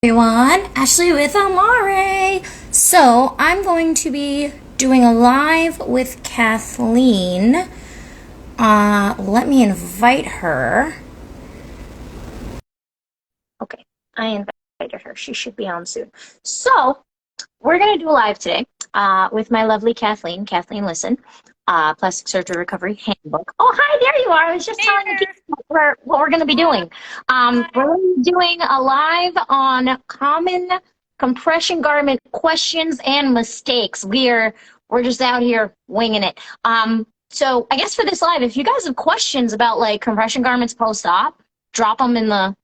Everyone, Ashley with Amare. So I'm going to be doing a live with Kathleen. Let me invite her. Okay, I invited her. She should be on soon. So we're going to do a live today with my lovely Kathleen Lisson, Plastic Surgery Recovery Handbook. Oh, hi, there you are. I was just telling the people what we're going to be doing. We're going to be doing a live on common compression garment questions and mistakes. We're just out here winging it. So I guess for this live, if you guys have questions about like compression garments post-op, drop them in the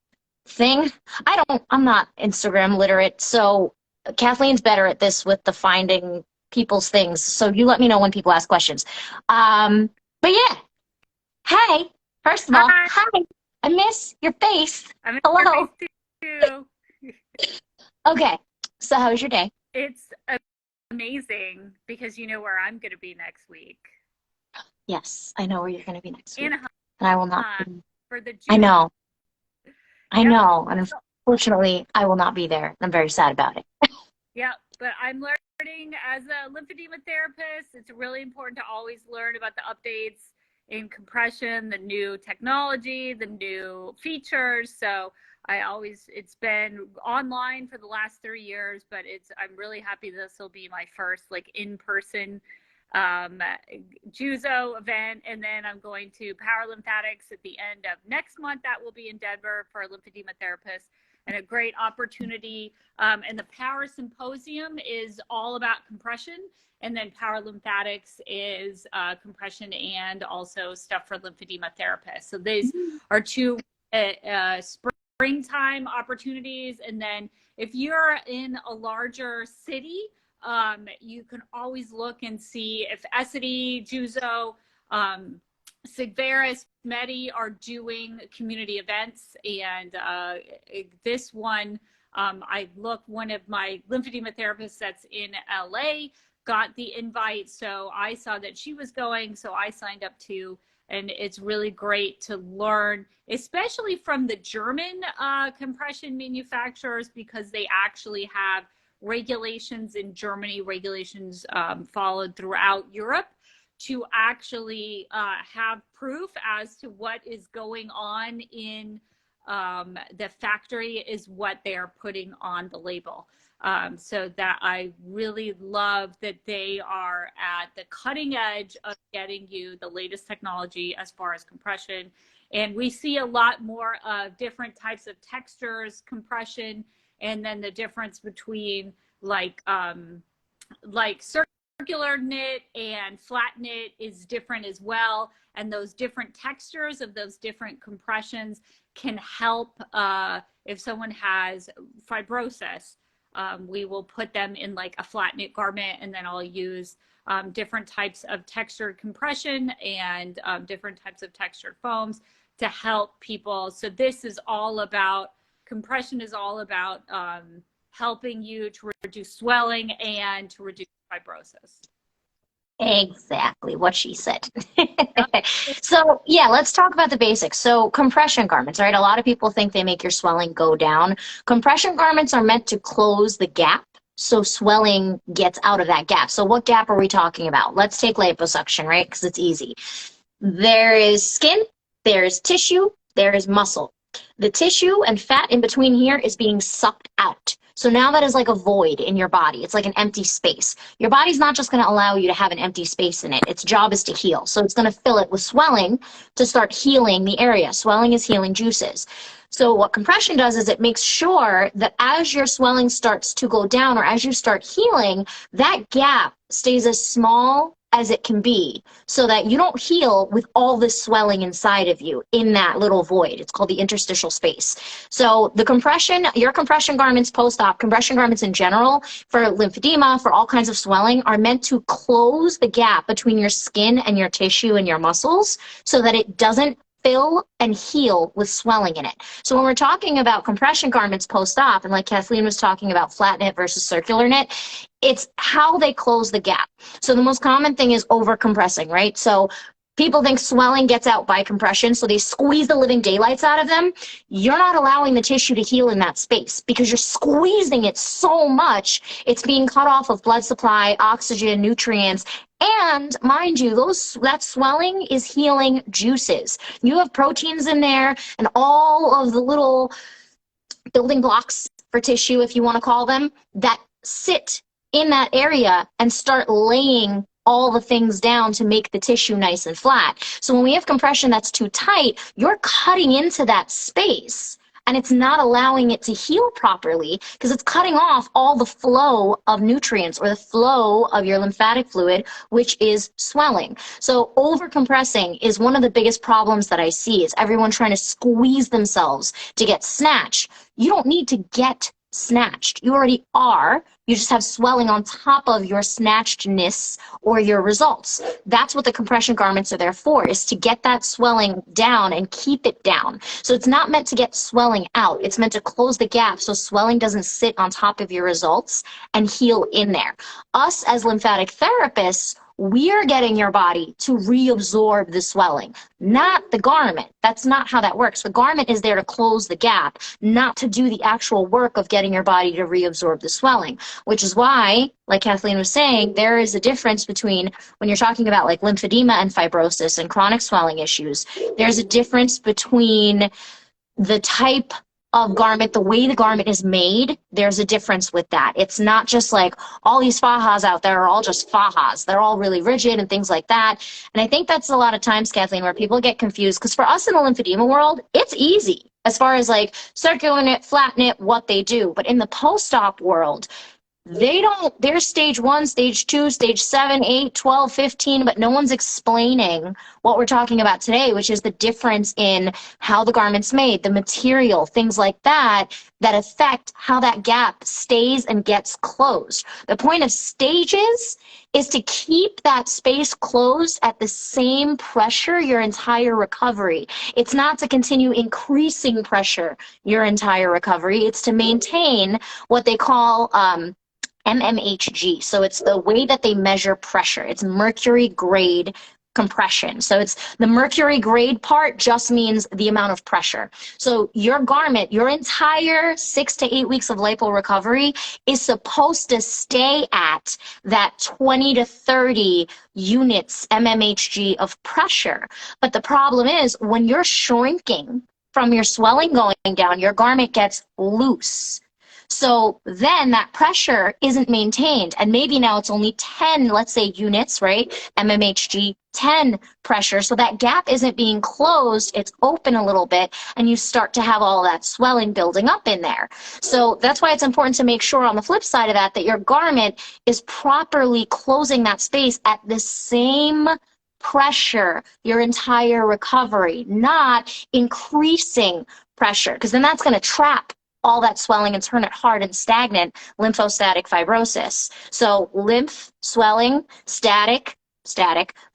thing. I'm not Instagram literate, so Kathleen's better at this with the finding people's things. So you let me know when people ask questions. But yeah, hey, first of all, hi. I miss your face. I miss Hello. your face too. Okay, so how was your day? It's amazing because you know where I'm going to be next week. Yes, I know where you're going to be next week. In And I will not be. for the I know. I Yep. know. And unfortunately, I will not be there. I'm very sad about it. Yeah, but I'm learning as a lymphedema therapist. It's really important to always learn about the updates in compression, the new technology, the new features. So it's been online for the last 3 years, but I'm really happy this will be my first like in-person Juzo event, and then I'm going to Power Lymphatics at the end of next month. That will be in Denver for lymphedema therapists, and a great opportunity. And the Power Symposium is all about compression, and then Power Lymphatics is compression and also stuff for lymphedema therapists. So these are two springtime opportunities. And then if you're in a larger city, you can always look and see if Essity, Juzo, Sigvaris, Medi are doing community events. And this one, one of my lymphedema therapists that's in LA got the invite. So I saw that she was going, so I signed up too. And it's really great to learn, especially from the German compression manufacturers, because they actually have regulations in Germany, regulations followed throughout Europe, to actually have proof as to what is going on in the factory is what they are putting on the label. So that I really love that they are at the cutting edge of getting you the latest technology as far as compression. And we see a lot more of different types of textures, compression, and then the difference between like circular knit and flat knit is different as well. And those different textures of those different compressions can help if someone has fibrosis. We will put them in like a flat knit garment, and then I'll use different types of textured compression and different types of textured foams to help people. So this is all about, compression is all about helping you to reduce swelling and to reduce fibrosis. Exactly what she said. So yeah, let's talk about the basics. So compression garments, right? A lot of people think they make your swelling go down. Compression garments are meant to close the gap so swelling gets out of that gap. So what gap are we talking about? Let's take liposuction, right? Because it's easy. There is skin, there is tissue, there is muscle. The tissue and fat in between here is being sucked out. So now that is like a void in your body. It's like an empty space. Your body's not just going to allow you to have an empty space in it. Its job is to heal. So it's going to fill it with swelling to start healing the area. Swelling is healing juices. So what compression does is it makes sure that as your swelling starts to go down, or as you start healing, that gap stays as small as it can be, so that you don't heal with all this swelling inside of you in that little void. It's called the interstitial space. So the compression, your compression garments post-op, compression garments in general, for lymphedema, for all kinds of swelling, are meant to close the gap between your skin and your tissue and your muscles so that it doesn't fill and heal with swelling in it. So when we're talking about compression garments post-op, and like Kathleen was talking about flat knit versus circular knit, it's how they close the gap. So the most common thing is over compressing, right? So People think swelling gets out by compression, so they squeeze the living daylights out of them. You're not allowing the tissue to heal in that space because you're squeezing it so much, it's being cut off of blood supply, oxygen, nutrients, and mind you, that swelling is healing juices. You have proteins in there and all of the little building blocks for tissue, if you want to call them, that sit in that area and start laying all the things down to make the tissue nice and flat. So when we have compression that's too tight, you're cutting into that space and it's not allowing it to heal properly because it's cutting off all the flow of nutrients or the flow of your lymphatic fluid, which is swelling. So over compressing is one of the biggest problems that I see is everyone trying to squeeze themselves to get snatch. You don't need to get snatched. You already are. You just have swelling on top of your snatchedness or your results. That's what the compression garments are there for, is to get that swelling down and keep it down. So it's not meant to get swelling out. It's meant to close the gap so swelling doesn't sit on top of your results and heal in there. Us as lymphatic therapists, we are getting your body to reabsorb the swelling, not the garment. That's not how that works. The garment is there to close the gap, not to do the actual work of getting your body to reabsorb the swelling, which is why, like Kathleen was saying, there is a difference between when you're talking about like lymphedema and fibrosis and chronic swelling issues, there's a difference between the type of garment, the way the garment is made, there's a difference with that. It's not just like all these fajas out there are all just fajas. They're all really rigid and things like that. And I think that's a lot of times, Kathleen, where people get confused because for us in the lymphedema world, it's easy as far as like circulating it, flatten it, what they do. But in the post-op world, they're stage 1, stage 2, stage 7, 8, 12, 15, but no one's explaining what we're talking about today, which is the difference in how the garment's made, the material, things like that, that affect how that gap stays and gets closed. The point of stages is to keep that space closed at the same pressure your entire recovery. It's not to continue increasing pressure your entire recovery. It's to maintain what they call MMHG. So it's the way that they measure pressure. It's mercury grade compression. So it's the mercury grade part just means the amount of pressure. So your garment, your entire 6 to 8 weeks of lipo recovery is supposed to stay at that 20 to 30 units MMHG of pressure. But the problem is when you're shrinking from your swelling going down, your garment gets loose. So then that pressure isn't maintained. And maybe now it's only 10, let's say units, right? MMHG 10 pressure. So that gap isn't being closed. It's open a little bit and you start to have all that swelling building up in there. So that's why it's important to make sure on the flip side of that, that your garment is properly closing that space at the same pressure your entire recovery, not increasing pressure, because then that's going to trap all that swelling and turn it hard and stagnant, lymphostatic fibrosis. So lymph, swelling, static,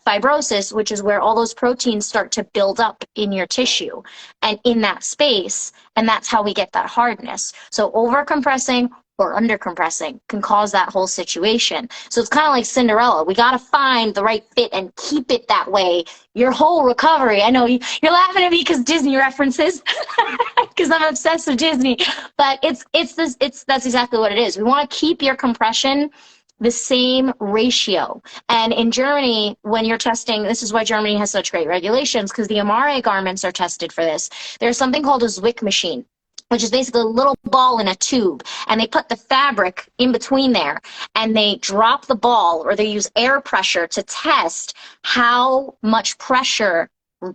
fibrosis, which is where all those proteins start to build up in your tissue and in that space, and that's how we get that hardness. So over-compressing or under-compressing can cause that whole situation. So it's kind of like Cinderella. We got to find the right fit and keep it that way your whole recovery. I know you're laughing at me because Disney references, because I'm obsessed with Disney, but that's exactly what it is. We want to keep your compression the same ratio. And in Germany, when you're testing, this is why Germany has such great regulations, because the Amare garments are tested for this. There's something called a Zwick machine, which is basically a little ball in a tube, and they put the fabric in between there, and they drop the ball, or they use air pressure to test how much pressure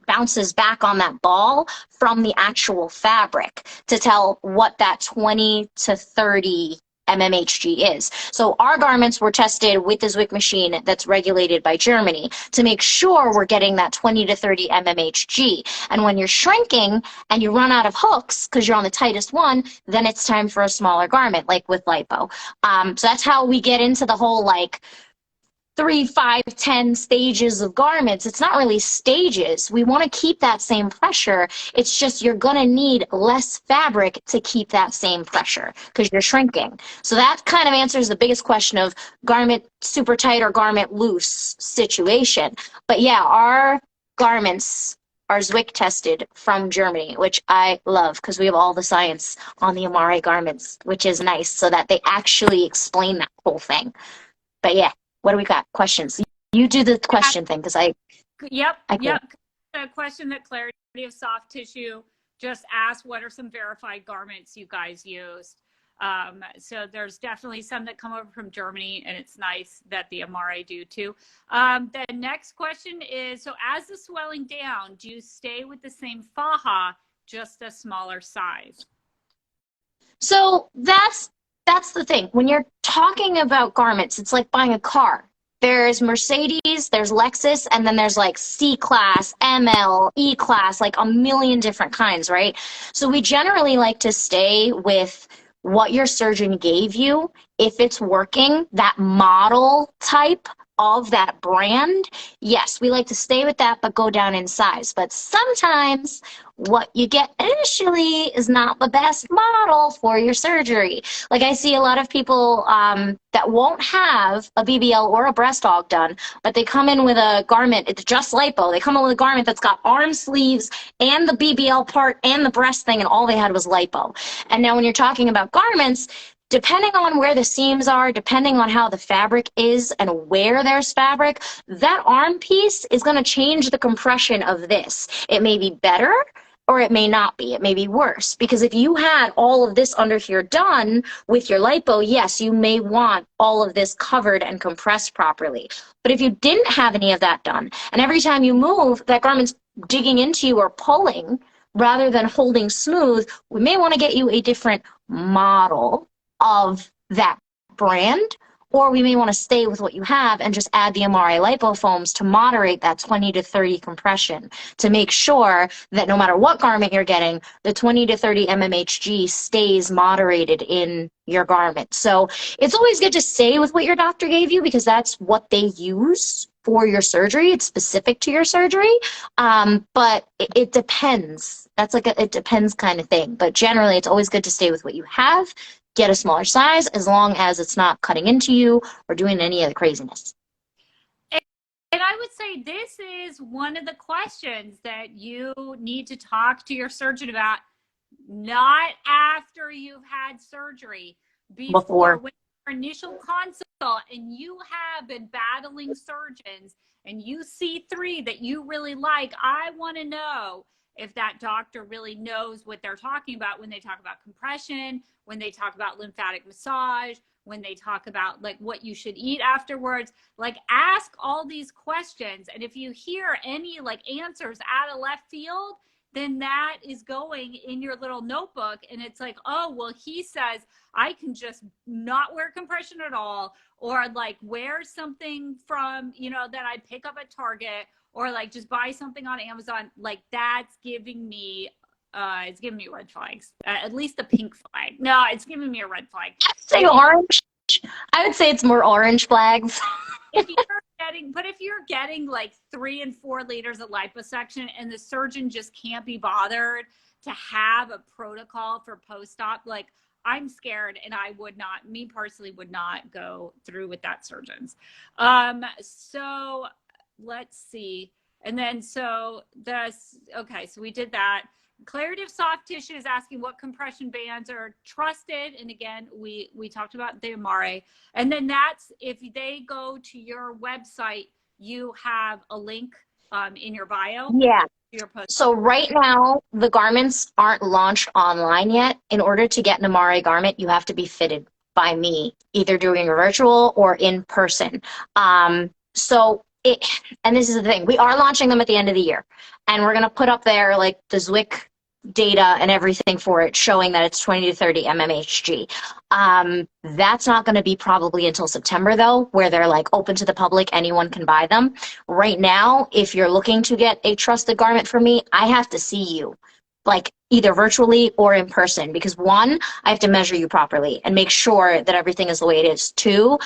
bounces back on that ball from the actual fabric to tell what that 20 to 30 MMHG is. So our garments were tested with the Zwick machine that's regulated by Germany to make sure we're getting that 20 to 30 MMHG. And when you're shrinking and you run out of hooks because you're on the tightest one, then it's time for a smaller garment, like with lipo. So that's how we get into the whole like 3, 5, 10 stages of garments. It's not really stages. We want to keep that same pressure. It's just you're going to need less fabric to keep that same pressure because you're shrinking. So that kind of answers the biggest question of garment super tight or garment loose situation. But yeah, our garments are Zwick tested from Germany, which I love because we have all the science on the Amare garments, which is nice so that they actually explain that whole thing. But yeah, what do we got? Questions? You do the question thing because Yep. I could. A question that Clarity of Soft Tissue just asked, what are some verified garments you guys used? So there's definitely some that come over from Germany, and it's nice that the Amare do too. The next question is, so as the swelling down, do you stay with the same faja, just a smaller size? So that's the thing. When you're talking about garments, it's like buying a car. There's Mercedes, there's Lexus, and then there's like C-Class, ML, E-Class, like a million different kinds, right? So we generally like to stay with what your surgeon gave you. If it's working, that model type of that brand, yes, we like to stay with that, but go down in size. But sometimes what you get initially is not the best model for your surgery. Like I see a lot of people that won't have a BBL or a breast aug done, but they come in with a garment, it's just lipo. They come in with a garment that's got arm sleeves and the BBL part and the breast thing, and all they had was lipo. And now when you're talking about garments, depending on where the seams are, depending on how the fabric is and where there's fabric, that arm piece is going to change the compression of this. It may be better or it may not be. It may be worse. Because if you had all of this under here done with your lipo, yes, you may want all of this covered and compressed properly. But if you didn't have any of that done, and every time you move, that garment's digging into you or pulling rather than holding smooth, we may want to get you a different model of that brand, or we may want to stay with what you have and just add the MRI lipofoams to moderate that 20 to 30 compression to make sure that no matter what garment you're getting, the 20 to 30 mmHg stays moderated in your garment. So it's always good to stay with what your doctor gave you because that's what they use for your surgery. It's specific to your surgery, but it depends. That's like it depends kind of thing. But generally, it's always good to stay with what you have. Get a smaller size as long as it's not cutting into you or doing any of the craziness. And I would say this is one of the questions that you need to talk to your surgeon about, not after you've had surgery, before when your initial consult and you have been battling surgeons and you see three that you really like. I want to know if that doctor really knows what they're talking about when they talk about compression, when they talk about lymphatic massage, when they talk about like what you should eat afterwards. Like ask all these questions, and if you hear any like answers out of left field, then that is going in your little notebook, and it's like, oh, well, he says I can just not wear compression at all, or like wear something from, you know, that I pick up at Target, or like just buy something on Amazon. Like that's giving me it's giving me red flags, at least a pink flag. No, it's giving me a red flag. I'd say orange. I would say it's more orange flags. If you're getting like 3 and 4 liters of liposuction and the surgeon just can't be bothered to have a protocol for post-op, like I'm scared, and I would not, me personally, would not go through with that surgeons. So let's see. And then so okay, so we did that. Clarity of Soft Tissue is asking what compression bands are trusted. And again, we talked about the Amare. And then that's, if they go to your website, you have a link in your bio. Yeah. So right now, the garments aren't launched online yet. In order to get an Amare garment, you have to be fitted by me, either doing a virtual or in person. And this is the thing, we are launching them at the end of the year, and we're going to put up there like the Zwick data and everything for it, showing that it's 20 to 30 mmHg. That's not going to be probably until September though, where they're like open to the public, anyone can buy them. Right now, if you're looking to get a trusted garment from me, I have to see you, like either virtually or in person, because one, I have to measure you properly and make sure that everything is the way it is. Two,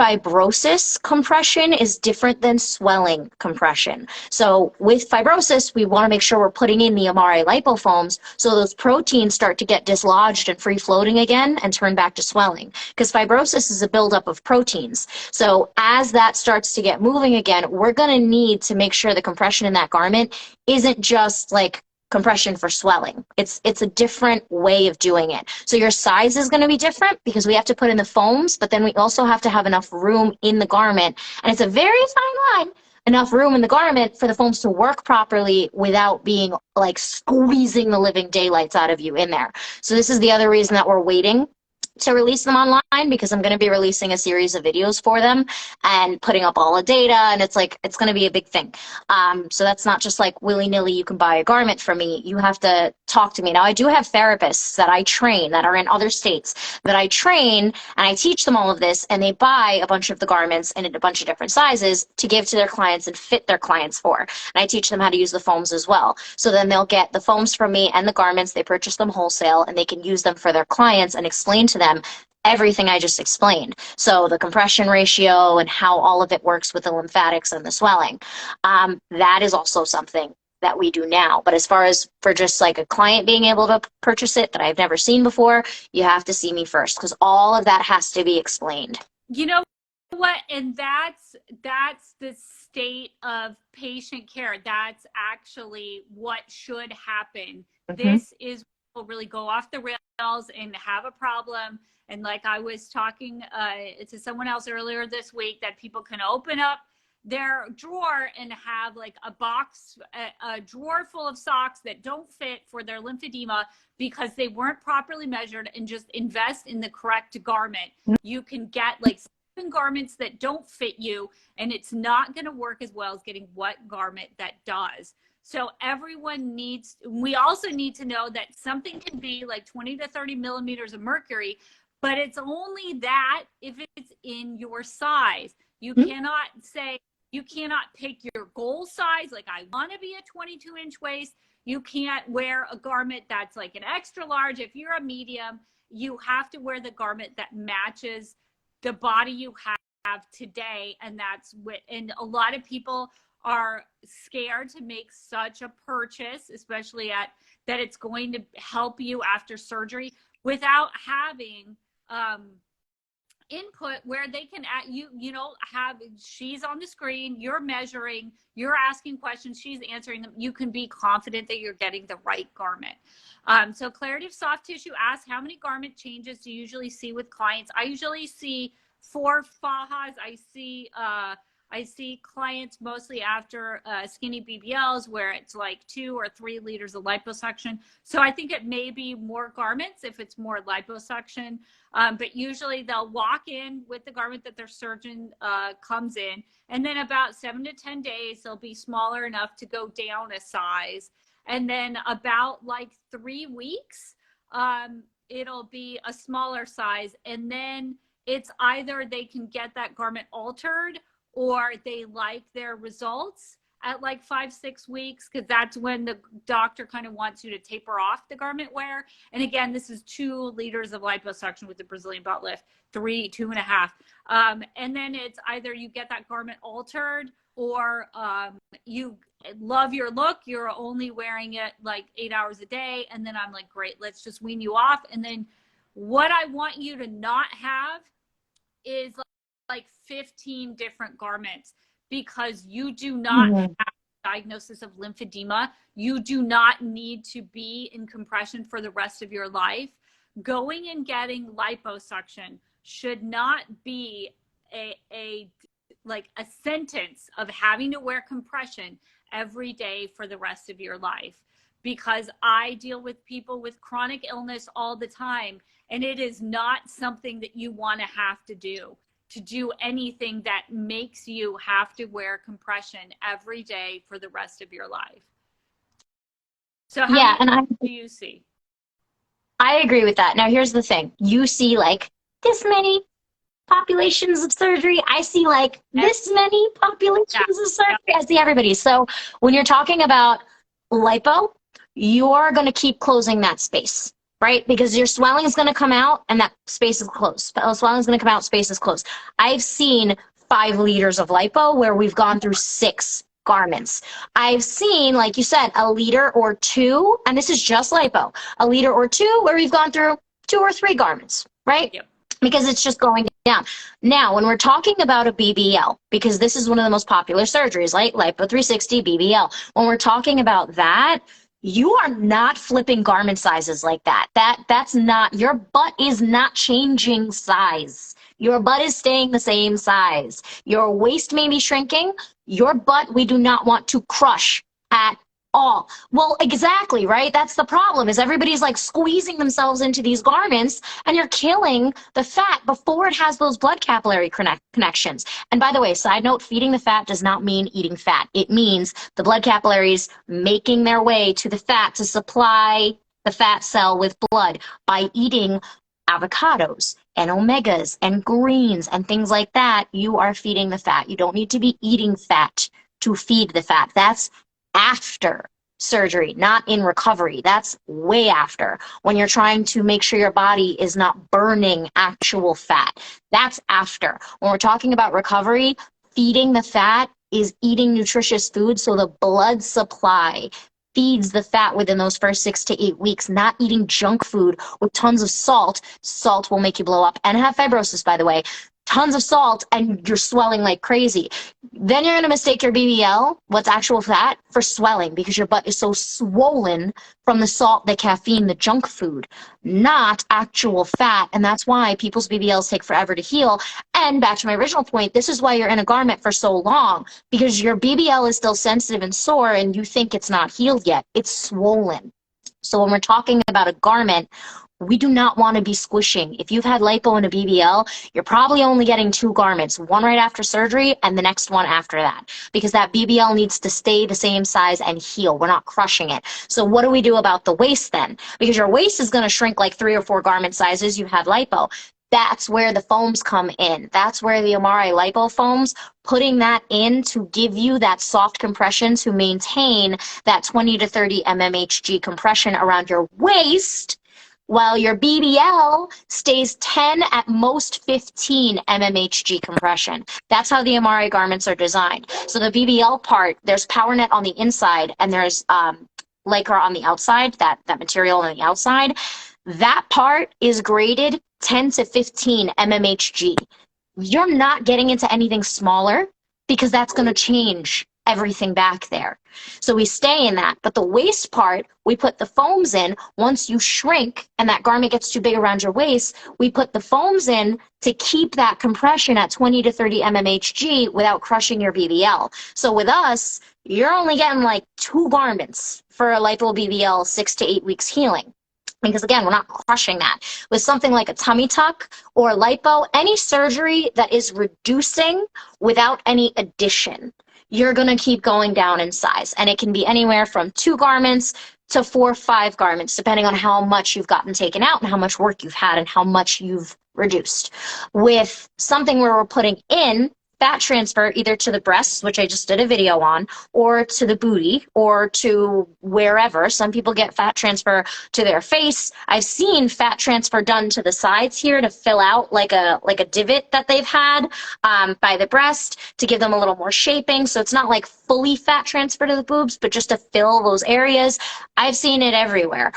fibrosis compression is different than swelling compression. So with fibrosis, we want to make sure we're putting in the Amare lipofoams so those proteins start to get dislodged and free floating again and turn back to swelling. Because fibrosis is a buildup of proteins. So as that starts to get moving again, we're going to need to make sure the compression in that garment isn't just like compression for swelling. It's a different way of doing it. So your size is going to be different because we have to put in the foams, but then we also have to have enough room in the garment. And it's a very fine line, enough room in the garment for the foams to work properly without being like squeezing the living daylights out of you in there. So this is the other reason that we're waiting to release them online, because I'm going to be releasing a series of videos for them and putting up all the data, and it's going to be a big thing. So that's not just like willy-nilly you can buy a garment from me. You have to talk to me. Now, I do have therapists that I train that are in other states that I train, and I teach them all of this, and they buy a bunch of the garments in a bunch of different sizes to give to their clients and fit their clients for. And I teach them how to use the foams as well. So then they'll get the foams from me and the garments, they purchase them wholesale, and they can use them for their clients and explain to them everything I just explained. So the compression ratio and how all of it works with the lymphatics and the swelling. That is also something that we do now. But as far as for just like a client being able to purchase it that I've never seen before, you have to see me first, because all of that has to be explained. You know what? And that's the state of patient care. That's actually what should happen. This is will really go off the rails and have a problem. And like I was talking to someone else earlier this week, that people can open up their drawer and have like a box, a drawer full of socks that don't fit for their lymphedema because they weren't properly measured, and just invest in the correct garment. You can get like 7 garments that don't fit you, and it's not going to work as well as getting what garment that does. So everyone needs, we also need to know that something can be like 20 to 30 millimeters of mercury, but it's only that if it's in your size. You cannot say, you cannot pick your goal size. Like, I want to be a 22-inch waist. You can't wear a garment that's like an extra large. If you're a medium, you have to wear the garment that matches the body you have today. And that's what, and a lot of people are scared to make such a purchase, especially at that it's going to help you after surgery, without having input where they can have, she's on the screen, you're measuring, you're asking questions, she's answering them. You can be confident that you're getting the right garment. So Clarity Soft Tissue asks, how many garment changes do you usually see with clients? I usually see 4 fajas. I see clients mostly after skinny BBLs where it's like 2 or 3 liters of liposuction. So I think it may be more garments if it's more liposuction. But usually they'll walk in with the garment that their surgeon comes in. And then about 7 to 10 days, they'll be smaller enough to go down a size. And then about like 3 weeks, it'll be a smaller size. And then it's either they can get that garment altered, or they like their results at like 5-6 weeks, because that's when the doctor kind of wants you to taper off the garment wear. And again, this is 2 liters of liposuction with the Brazilian butt lift, 2.5. And then it's either you get that garment altered, or you love your look, you're only wearing it like 8 hours a day. And then I'm like, great, let's just wean you off. And then what I want you to not have is like 15 different garments, because you do not have a diagnosis of lymphedema. You do not need to be in compression for the rest of your life. Going and getting liposuction should not be a sentence of having to wear compression every day for the rest of your life, because I deal with people with chronic illness all the time, and it is not something that you want to have to do anything that makes you have to wear compression every day for the rest of your life. So how many do you see? I agree with that. Now, here's the thing. You see like this many populations of surgery. I see like this many populations of surgery. I see everybody. So when you're talking about lipo, you're going to keep closing that space. right? Because your swelling is going to come out and that space is closed. Swelling is going to come out, space is closed. I've seen 5 liters of lipo where we've gone through 6 garments. I've seen, like you said, a liter or 2, and this is just lipo, a liter or 2 where we've gone through 2 or 3 garments, right? Yep. Because it's just going down. Now, when we're talking about a BBL, because this is one of the most popular surgeries, like Lipo 360, BBL, when we're talking about that, you are not flipping garment sizes like that. That's not, your butt is not changing size. Your butt is staying the same size. Your waist may be shrinking. Your butt, we do not want to crush at all. Well, exactly, right? That's the problem, is everybody's like squeezing themselves into these garments and you're killing the fat before it has those blood capillary connections. And by the way, side note, feeding the fat does not mean eating fat. It means the blood capillaries making their way to the fat to supply the fat cell with blood by eating avocados and omegas and greens and things like that. You are feeding the fat. You don't need to be eating fat to feed the fat. That's after surgery, not in recovery. That's way after, when you're trying to make sure your body is not burning actual fat. That's after. When we're talking about recovery, feeding the fat is eating nutritious food so the blood supply feeds the fat within those first 6 to 8 weeks, not eating junk food with tons of salt. Salt will make you blow up and have fibrosis, by the way. Tons of salt and you're swelling like crazy. Then you're going to mistake your BBL, what's actual fat, for swelling because your butt is so swollen from the salt, the caffeine, the junk food, not actual fat. And that's why people's BBLs take forever to heal. And back to my original point, this is why you're in a garment for so long, because your BBL is still sensitive and sore and you think it's not healed yet. It's swollen. So when we're talking about a garment, we do not want to be squishing. If you've had lipo and a BBL, you're probably only getting 2 garments, one right after surgery and the next one after that, because that BBL needs to stay the same size and heal. We're not crushing it. So what do we do about the waist then? Because your waist is going to shrink like 3 or 4 garment sizes. You have lipo. That's where the foams come in. That's where the Amare lipo foams, putting that in to give you that soft compression to maintain that 20 to 30 mmHg compression around your waist, while your BBL stays 10, at most 15 mmHg compression. That's how the Amare garments are designed. So the BBL part, there's power net on the inside and there's Lycra on the outside, that material on the outside. That part is graded 10 to 15 mmHg. You're not getting into anything smaller because that's going to change everything back there. So we stay in that. But the waist part, we put the foams in. Once you shrink and that garment gets too big around your waist, we put the foams in to keep that compression at 20 to 30 mmHg without crushing your BBL. So with us, you're only getting like 2 garments for a lipo BBL 6 to 8 weeks healing. Because again, we're not crushing that. With something like a tummy tuck or lipo, any surgery that is reducing without any addition, you're going to keep going down in size. And it can be anywhere from 2 garments to 4 or 5 garments, depending on how much you've gotten taken out and how much work you've had and how much you've reduced. With something where we're putting in fat transfer, either to the breasts, which I just did a video on, or to the booty, or to wherever. Some people get fat transfer to their face. I've seen fat transfer done to the sides here to fill out like a divot that they've had by the breast to give them a little more shaping. So it's not like fully fat transfer to the boobs, but just to fill those areas. I've seen it everywhere.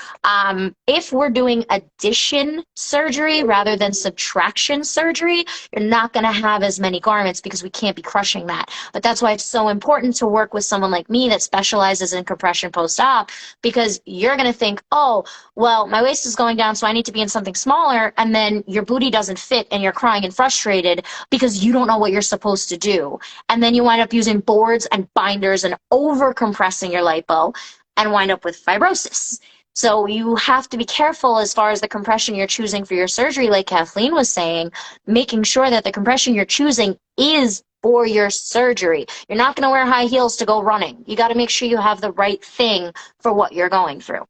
If we're doing addition surgery rather than subtraction surgery, you're not going to have as many garments because we can't be crushing that. But that's why it's so important to work with someone like me that specializes in compression post-op, because you're going to think, oh, well, my waist is going down, so I need to be in something smaller, and then your booty doesn't fit and you're crying and frustrated because you don't know what you're supposed to do. And then you wind up using boards and binders and over-compressing your lipo and wind up with fibrosis. So you have to be careful as far as the compression you're choosing for your surgery, like Kathleen was saying, making sure that the compression you're choosing is for your surgery. You're not going to wear high heels to go running. You got to make sure you have the right thing for what you're going through.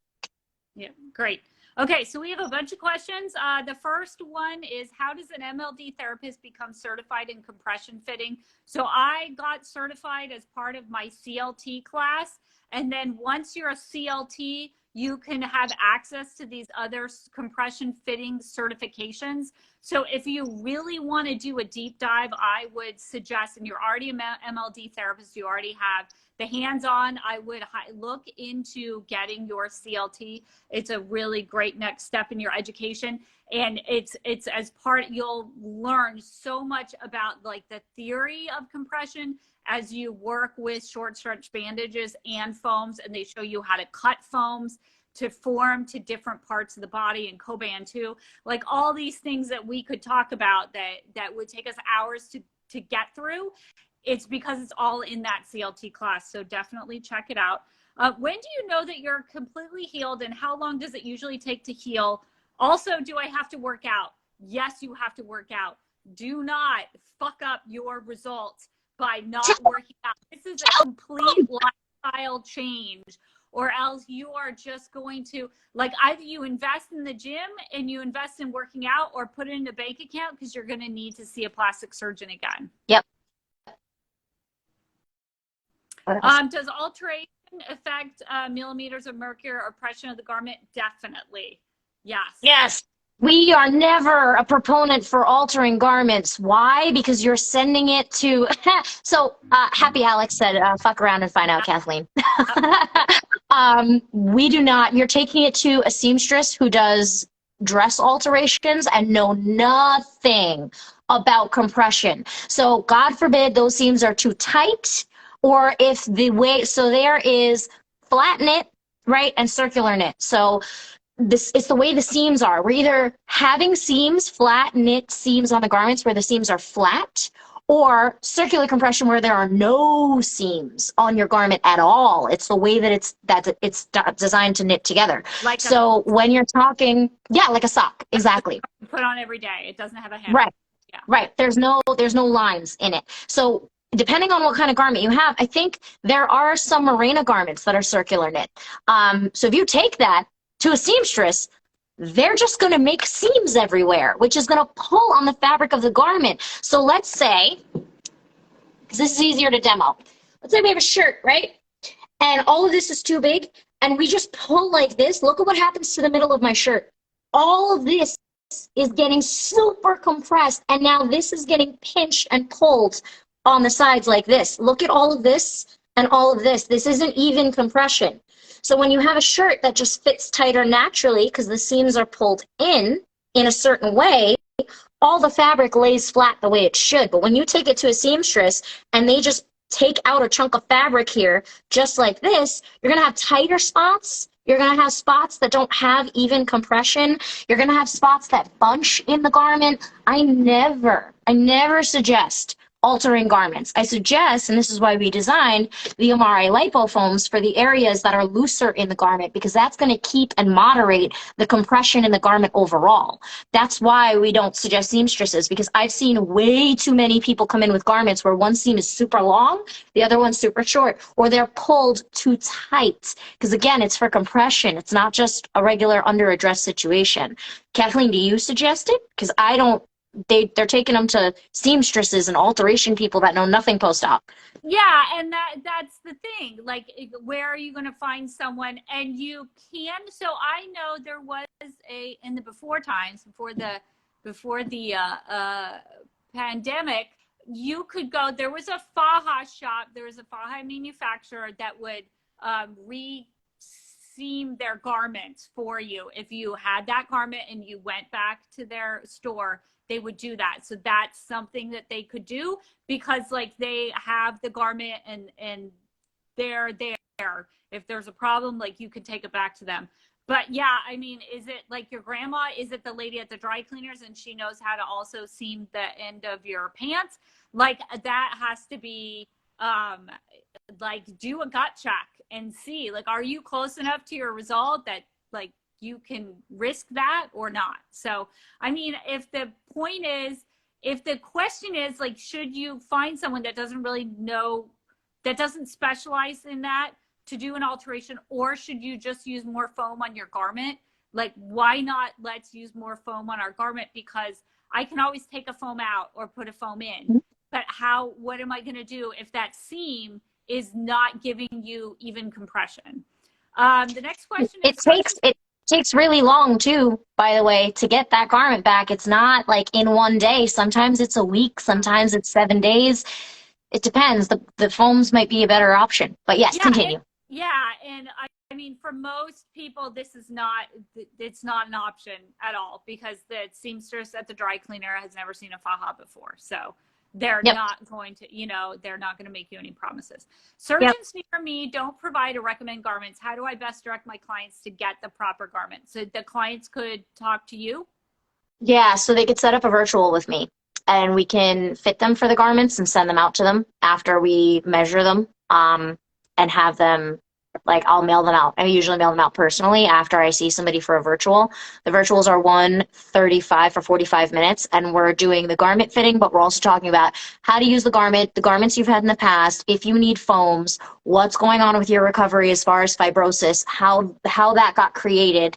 Yeah, great. Okay, so we have a bunch of questions. The first one is, how does an MLD therapist become certified in compression fitting? So I got certified as part of my CLT class. And then once you're a CLT, you can have access to these other compression fitting certifications. So if you really want to do a deep dive, I would suggest, and you're already an MLD therapist, you already have the hands-on, I would look into getting your CLT. It's a really great next step in your education. And it's as part, you'll learn so much about like the theory of compression as you work with short stretch bandages and foams, and they show you how to cut foams to form to different parts of the body, and Coban too. Like all these things that we could talk about that would take us hours to get through. It's because it's all in that CLT class. So definitely check it out. When do you know that you're completely healed, and how long does it usually take to heal? Also, do I have to work out? Yes, you have to work out. Do not fuck up your results by not working out. This is a complete lifestyle change, or else you are just going to, like, either you invest in the gym and you invest in working out, or put it in a bank account, because you're going to need to see a plastic surgeon again. Yep. Does alteration affect millimeters of mercury or pressure of the garment? Definitely. Yes. Yes. We are never a proponent for altering garments. Why? Because you're sending it to. So, Happy Alex said, fuck around and find out, Kathleen. We do not. You're taking it to a seamstress who does dress alterations and know nothing about compression. So, God forbid those seams are too tight, or if the way, so there is flat knit, right, and circular knit. So, this is the way the seams are. We're either having seams, flat knit seams on the garments where the seams are flat, or circular compression where there are no seams on your garment at all. It's the way that it's designed to knit together. Like so when you're talking, yeah, like a sock, exactly. Put on every day. It doesn't have a hem. Right. Yeah. Right. There's no lines in it. So depending on what kind of garment you have, I think there are some merino garments that are circular knit. So if you take that to a seamstress, they're just going to make seams everywhere, which is going to pull on the fabric of the garment. So let's say, because this is easier to demo, let's say we have a shirt, right? And all of this is too big, and we just pull like this. Look at what happens to the middle of my shirt. All of this is getting super compressed, and now this is getting pinched and pulled on the sides like this. Look at all of this and all of this. This isn't even compression. So when you have a shirt that just fits tighter naturally because the seams are pulled in a certain way, all the fabric lays flat the way it should. But when you take it to a seamstress and they just take out a chunk of fabric here, just like this, you're going to have tighter spots. You're going to have spots that don't have even compression. You're going to have spots that bunch in the garment. I never suggest altering garments. I suggest, and this is why we designed the Amare Lipo foams for the areas that are looser in the garment, because that's going to keep and moderate the compression in the garment overall. That's why we don't suggest seamstresses, because I've seen way too many people come in with garments where one seam is super long, the other one's super short, or they're pulled too tight. Because again, it's for compression. It's not just a regular under a dress situation. Kathleen, do you suggest it? Because I don't. They're taking them to seamstresses and alteration people that know nothing post-op. Yeah, and that's the thing. Like, where are you going to find someone? And you can. So I know there was in the before the pandemic, you could go. There was a faja shop. There was a faja manufacturer that would re-seam their garments for you. If you had that garment and you went back to their store, they would do that. So that's something that they could do, because like they have the garment and they're there. If there's a problem, like you could take it back to them. But yeah, I mean, is it like your grandma? Is it the lady at the dry cleaners and she knows how to also seam the end of your pants? Like that has to be like do a gut check and see, like, are you close enough to your result that like you can risk that or not? So, I mean, if the question is like, should you find someone that doesn't really know, that doesn't specialize in that to do an alteration, or should you just use more foam on your garment? Like, why not let's use more foam on our garment? Because I can always take a foam out or put a foam in, but what am I going to do if that seam is not giving you even compression? The next question It is surgeon. takes really long too, by the way, to get that garment back. It's not like in one day. Sometimes it's a week, sometimes it's 7 days. It depends. The foams might be a better option. But yes, Yeah, continue. and I mean, for most people, this is not, it's not an option at all because the seamstress at the dry cleaner has never seen a faja before. So they're Yep. not going to, they're not going to make you any promises. Yep. Surgeons near me don't provide or recommend garments. How do I best direct my clients to get the proper garment? So the clients could talk to you? Yeah, so they could set up a virtual with me and we can fit them for the garments and send them out to them after we measure them, and have them, like, I'll mail them out. I usually mail them out personally after I see somebody for a virtual. The virtuals are 135 for 45 minutes, and we're doing the garment fitting, but we're also talking about how to use the garment, the garments you've had in the past, if you need foams, what's going on with your recovery as far as fibrosis, how that got created,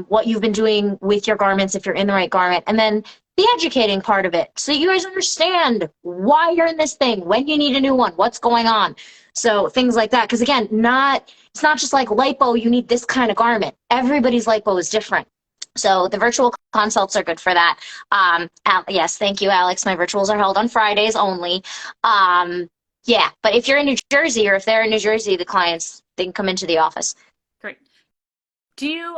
what you've been doing with your garments if you're in the right garment, and then the educating part of it. So you guys understand why you're in this thing, when you need a new one, what's going on. So things like that. Because again, it's not just like lipo, you need this kind of garment. Everybody's lipo is different. So the virtual consults are good for that. Yes, thank you, Alex. My virtuals are held on Fridays only. Yeah, but if you're in New Jersey or if they're in New Jersey, the clients, they can come into the office. Great. Do you,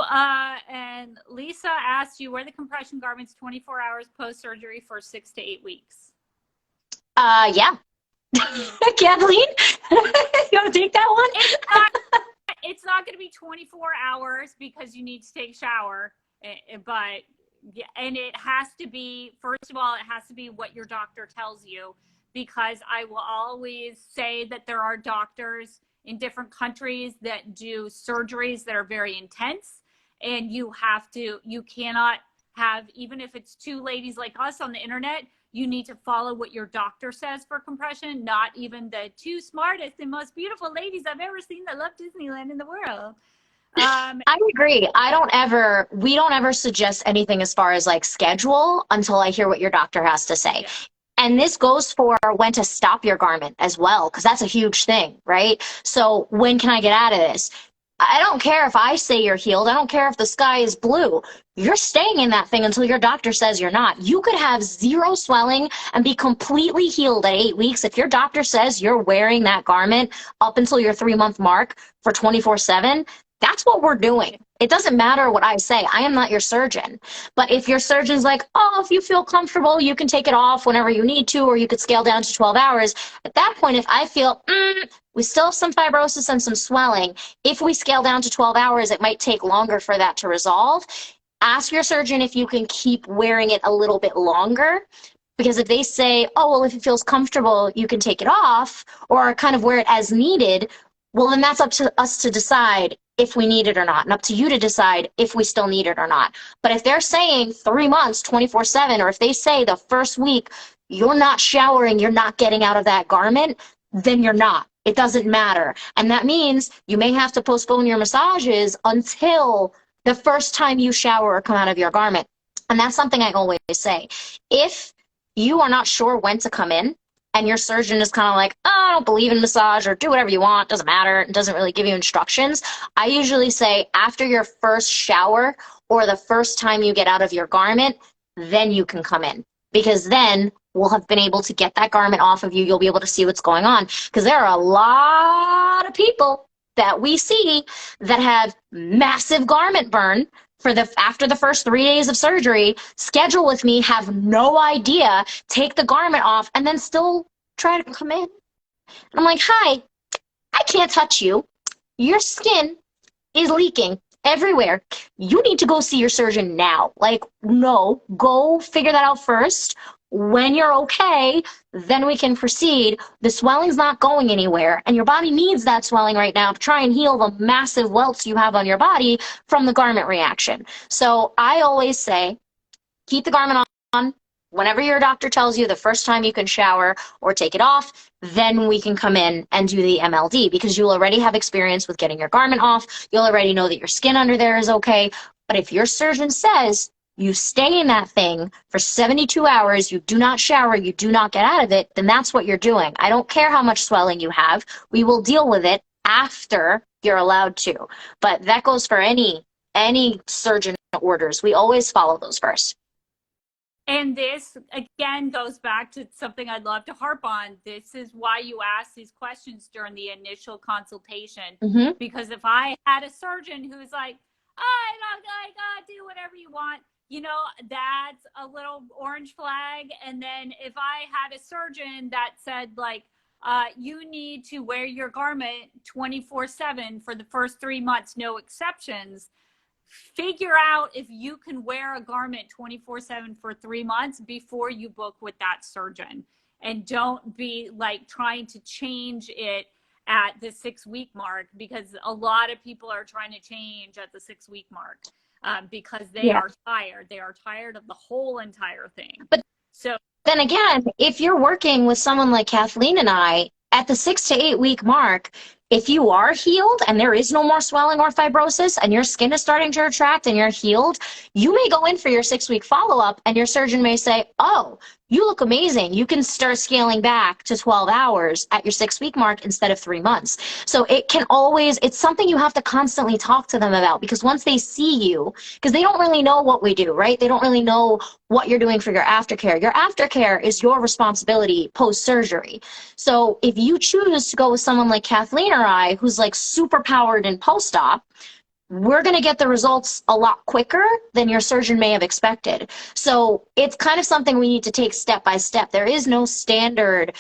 and Lisa asked you, wear the compression garments 24 hours post-surgery for 6 to 8 weeks? Yeah. Kathleen, you want to take that one? It's not going to be 24 hours because you need to take a shower, but yeah, and it has to be, first of all, it has to be what your doctor tells you, because I will always say that there are doctors in different countries that do surgeries that are very intense, and you cannot have, even if it's two ladies like us on the internet, you need to follow what your doctor says for compression, not even the two smartest and most beautiful ladies I've ever seen that love Disneyland in the world. I agree. We don't ever suggest anything as far as like schedule until I hear what your doctor has to say. Yeah. And this goes for when to stop your garment as well, because that's a huge thing, right? So when can I get out of this? I don't care if I say you're healed. I don't care if the sky is blue. You're staying in that thing until your doctor says you're not. You could have zero swelling and be completely healed at 8 weeks. If your doctor says you're wearing that garment up until your 3-month mark for 24/7, that's what we're doing. It doesn't matter what I say. I am not your surgeon. But if your surgeon's like, oh, if you feel comfortable, you can take it off whenever you need to, or you could scale down to 12 hours. At that point, if I feel, we still have some fibrosis and some swelling, if we scale down to 12 hours, it might take longer for that to resolve. Ask your surgeon if you can keep wearing it a little bit longer. Because if they say, oh, well, if it feels comfortable, you can take it off, or kind of wear it as needed, well, then that's up to us to decide if we need it or not, and up to you to decide if we still need it or not. But if they're saying 3 months, 24/7, or if they say the first week you're not showering, you're not getting out of that garment, then you're not. It doesn't matter. And that means you may have to postpone your massages until the first time you shower or come out of your garment. And that's something I always say. If you are not sure when to come in, and your surgeon is kind of like, oh, I don't believe in massage, or do whatever you want, doesn't matter, it doesn't really give you instructions, I usually say after your first shower or the first time you get out of your garment, then you can come in. Because then we'll have been able to get that garment off of you. You'll be able to see what's going on. Because there are a lot of people that we see that have massive garment burn after the first 3 days of surgery, schedule with me, have no idea, take the garment off, and then still try to come in. I'm like, hi, I can't touch you. Your skin is leaking everywhere. You need to go see your surgeon now. Like, no, go figure that out first. When you're okay, then we can proceed. The swelling's not going anywhere, and your body needs that swelling right now to try and heal the massive welts you have on your body from the garment reaction. So I always say, keep the garment on. Whenever your doctor tells you the first time you can shower or take it off, then we can come in and do the MLD, because you'll already have experience with getting your garment off. You'll already know that your skin under there is okay. But if your surgeon says you stay in that thing for 72 hours, you do not shower, you do not get out of it, then that's what you're doing. I don't care how much swelling you have. We will deal with it after you're allowed to. But that goes for any surgeon orders. We always follow those first. And this again goes back to something I'd love to harp on. This is why you ask these questions during the initial consultation. Mm-hmm. Because if I had a surgeon who's like, I don't like, do whatever you want, that's a little orange flag. And then if I had a surgeon that said like, you need to wear your garment 24/7 for the first 3 months, no exceptions. Figure out if you can wear a garment 24/7 for 3 months before you book with that surgeon. And don't be like trying to change it at the 6-week mark, because a lot of people are trying to change at the 6-week mark because they are tired. They are tired of the whole entire thing. But so then again, if you're working with someone like Kathleen and I, at the 6 to 8 week mark, if you are healed and there is no more swelling or fibrosis and your skin is starting to retract and you're healed, you may go in for your 6-week follow-up and your surgeon may say, oh, you look amazing. You can start scaling back to 12 hours at your 6-week mark instead of 3 months. So it can always, it's something you have to constantly talk to them about, because once they see you, because they don't really know what we do, right? They don't really know what you're doing for your aftercare. Your aftercare is your responsibility post-surgery. So if you choose to go with someone like Kathleen or I, who's like super powered in post-op, we're going to get the results a lot quicker than your surgeon may have expected. So it's kind of something we need to take step by step. There is no standard,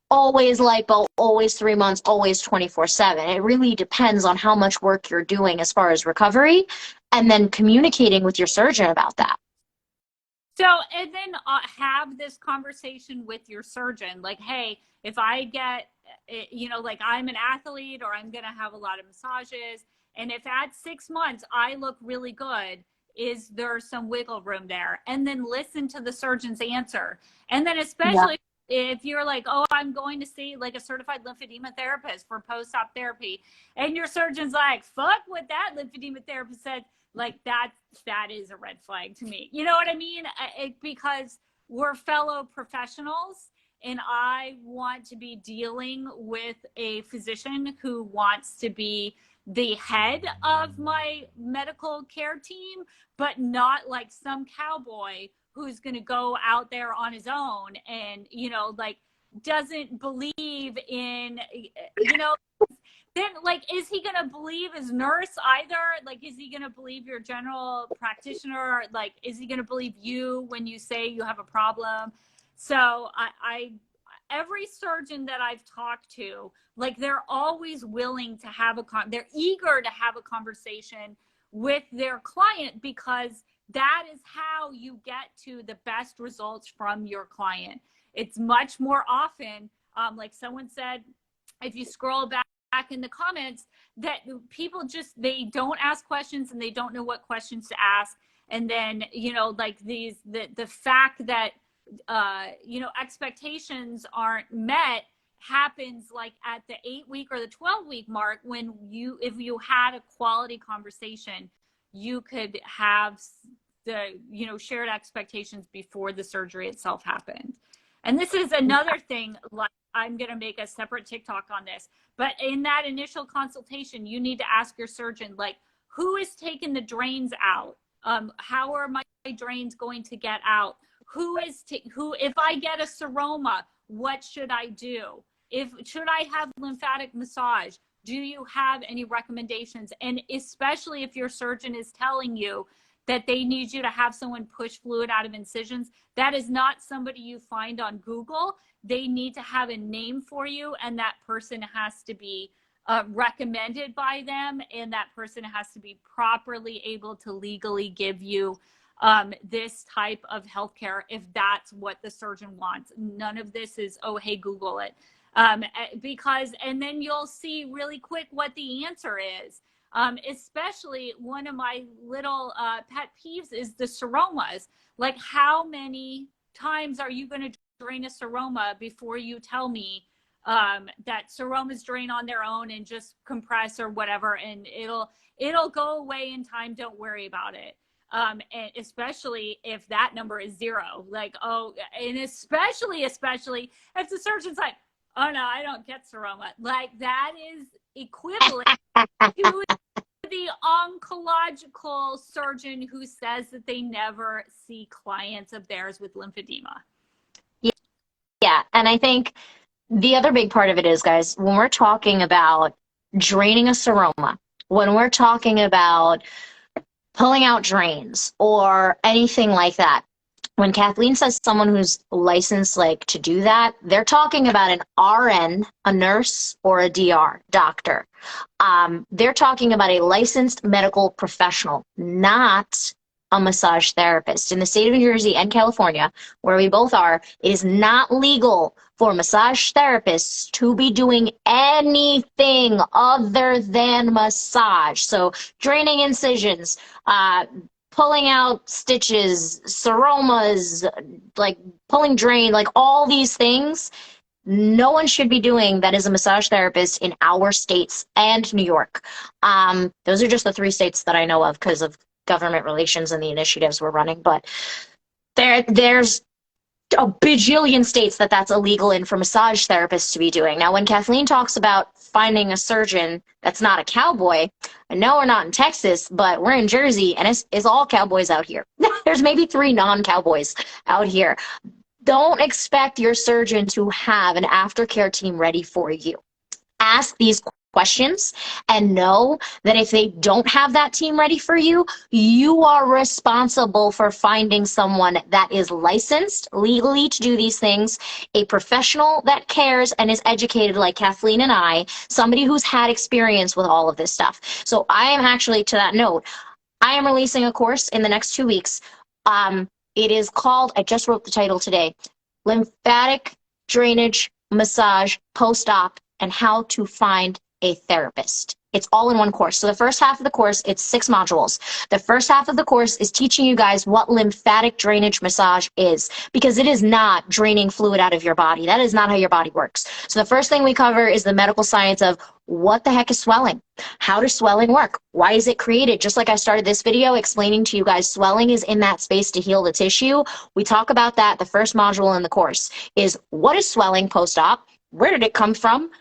always lipo, always 3 months, always 24/7. It really depends on how much work you're doing as far as recovery, and then communicating with your surgeon about that. So, and then have this conversation with your surgeon. Like, hey, if I get, like I'm an athlete or I'm going to have a lot of massages, and if at 6 months I look really good, is there some wiggle room there? And then listen to the surgeon's answer. And then especially if you're like, oh, I'm going to see like a certified lymphedema therapist for post-op therapy, and your surgeon's like, fuck what that lymphedema therapist said, like that is a red flag to me. You know what I mean? Because we're fellow professionals, and I want to be dealing with a physician who wants to be the head of my medical care team, but not like some cowboy who's going to go out there on his own and, like doesn't believe in, then like, is he going to believe his nurse either? Like, is he going to believe your general practitioner? Like, is he going to believe you when you say you have a problem? So every surgeon that I've talked to, like they're always willing to have they're eager to have a conversation with their client, because that is how you get to the best results from your client. It's much more often, like someone said, if you scroll back in the comments, that people just, they don't ask questions and they don't know what questions to ask. And then, like the fact that, expectations aren't met happens like at the 8-week or the 12-week mark, when if you had a quality conversation, you could have the, shared expectations before the surgery itself happened. And this is another thing, like I'm going to make a separate TikTok on this, but in that initial consultation, you need to ask your surgeon, like, who is taking the drains out? How are my drains going to get out? If I get a seroma, what should I do? Should I have lymphatic massage? Do you have any recommendations? And especially if your surgeon is telling you that they need you to have someone push fluid out of incisions, that is not somebody you find on Google. They need to have a name for you, and that person has to be recommended by them, and that person has to be properly able to legally give you this type of healthcare if that's what the surgeon wants. None of this is, oh, hey, Google it. And then you'll see really quick what the answer is. Especially one of my little pet peeves is the seromas. Like, how many times are you going to drain a seroma before you tell me that seromas drain on their own and just compress or whatever, and it'll go away in time, don't worry about it. And especially if that number is 0, like, oh, and especially if the surgeon's like, Oh no, I don't get seroma. Like that is equivalent to the oncological surgeon who says that they never see clients of theirs with lymphedema. Yeah, and I think the other big part of it is, guys, when we're talking about draining a seroma, when we're talking about pulling out drains or anything like that, when Kathleen says someone who's licensed like to do that, they're talking about an RN, a nurse, or a DR, doctor. They're talking about a licensed medical professional, not a massage therapist. In the state of New Jersey and California, where we both are, it is not legal for massage therapists to be doing anything other than massage. So draining incisions, pulling out stitches, seromas, like pulling drain, like all these things, no one should be doing that as a massage therapist in our states and New York. Those are just the 3 states that I know of because of government relations and the initiatives we're running. But there's a bajillion states that that's illegal in for massage therapists to be doing. Now, when Kathleen talks about finding a surgeon that's not a cowboy, I know we're not in Texas, but we're in Jersey, and it's all cowboys out here. There's maybe 3 non-cowboys out here. Don't expect your surgeon to have an aftercare team ready for you. Ask these questions and know that if they don't have that team ready for you, you are responsible for finding someone that is licensed legally to do these things, a professional that cares and is educated like Kathleen and I, somebody who's had experience with all of this stuff. So I am actually, to that note, I am releasing a course in the next 2 weeks. It is called, I just wrote the title today, Lymphatic Drainage Massage Post-Op and How to Find a Therapist. It's all in one course. So the first half of the course, it's 6 modules. The first half of the course is teaching you guys what lymphatic drainage massage is, because it is not draining fluid out of your body. That is not how your body works. So the first thing we cover is the medical science of what the heck is swelling? How does swelling work? Why is it created? Just like I started this video explaining to you guys, swelling is in that space to heal the tissue. We talk about that. The first module in the course is what is swelling post-op? Where did it come from?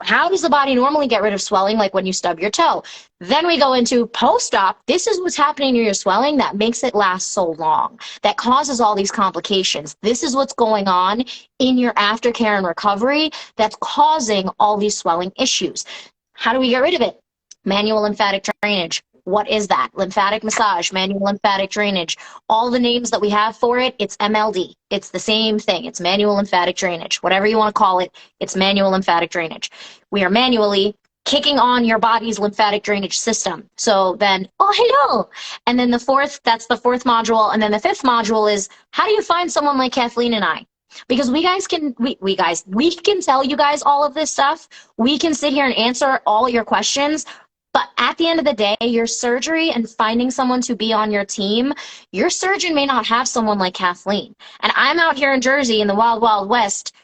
How does the body normally get rid of swelling, like when you stub your toe? Then we go into post-op. This is what's happening to your swelling that makes it last so long, that causes all these complications. This is what's going on in your aftercare and recovery that's causing all these swelling issues. How do we get rid of it? Manual lymphatic drainage. What is that? Lymphatic massage, manual lymphatic drainage. All the names that we have for it, it's MLD. It's the same thing. It's manual lymphatic drainage. Whatever you want to call it, it's manual lymphatic drainage. We are manually kicking on your body's lymphatic drainage system. So then, oh, hello. And then that's the 4th module. And then the 5th module is, how do you find someone like Kathleen and I? Because we can tell you guys all of this stuff. We can sit here and answer all your questions. But at the end of the day, your surgery and finding someone to be on your team, your surgeon may not have someone like Kathleen. And I'm out here in Jersey in the wild, wild west,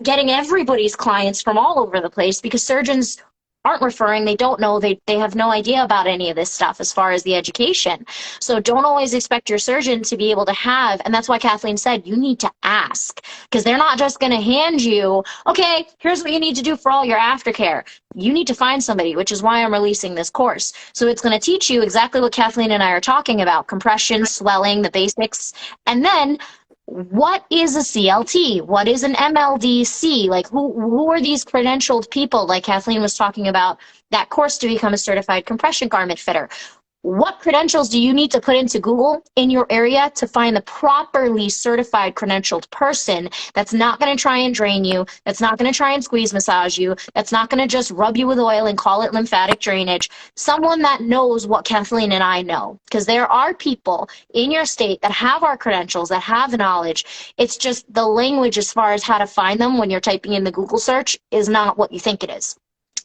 getting everybody's clients from all over the place because surgeons aren't referring, they don't know, they have no idea about any of this stuff as far as the education. So don't always expect your surgeon to be able to have, and that's why Kathleen said you need to ask, because they're not just going to hand you, okay, here's what you need to do for all your aftercare. You need to find somebody, which is why I'm releasing this course. So it's going to teach you exactly what Kathleen and I are talking about, compression, swelling, the basics, and then what is a CLT? What is an MLDC? Like who are these credentialed people like Kathleen was talking about that course to become a certified compression garment fitter? What credentials do you need to put into Google in your area to find the properly certified credentialed person that's not going to try and drain you, that's not going to try and squeeze massage you, that's not going to just rub you with oil and call it lymphatic drainage? Someone that knows what Kathleen and I know, because there are people in your state that have our credentials, that have knowledge. It's just the language as far as how to find them when you're typing in the Google search is not what you think it is.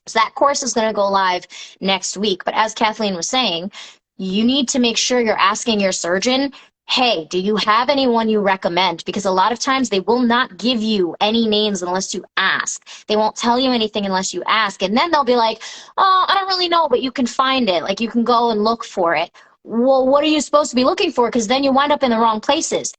So that course is going to go live next week. But as Kathleen was saying, you need to make sure you're asking your surgeon, hey, do you have anyone you recommend? Because a lot of times they will not give you any names unless you ask. They won't tell you anything unless you ask. And then they'll be like, oh, I don't really know, but you can find it. Like you can go and look for it. Well, what are you supposed to be looking for? Because then you wind up in the wrong places.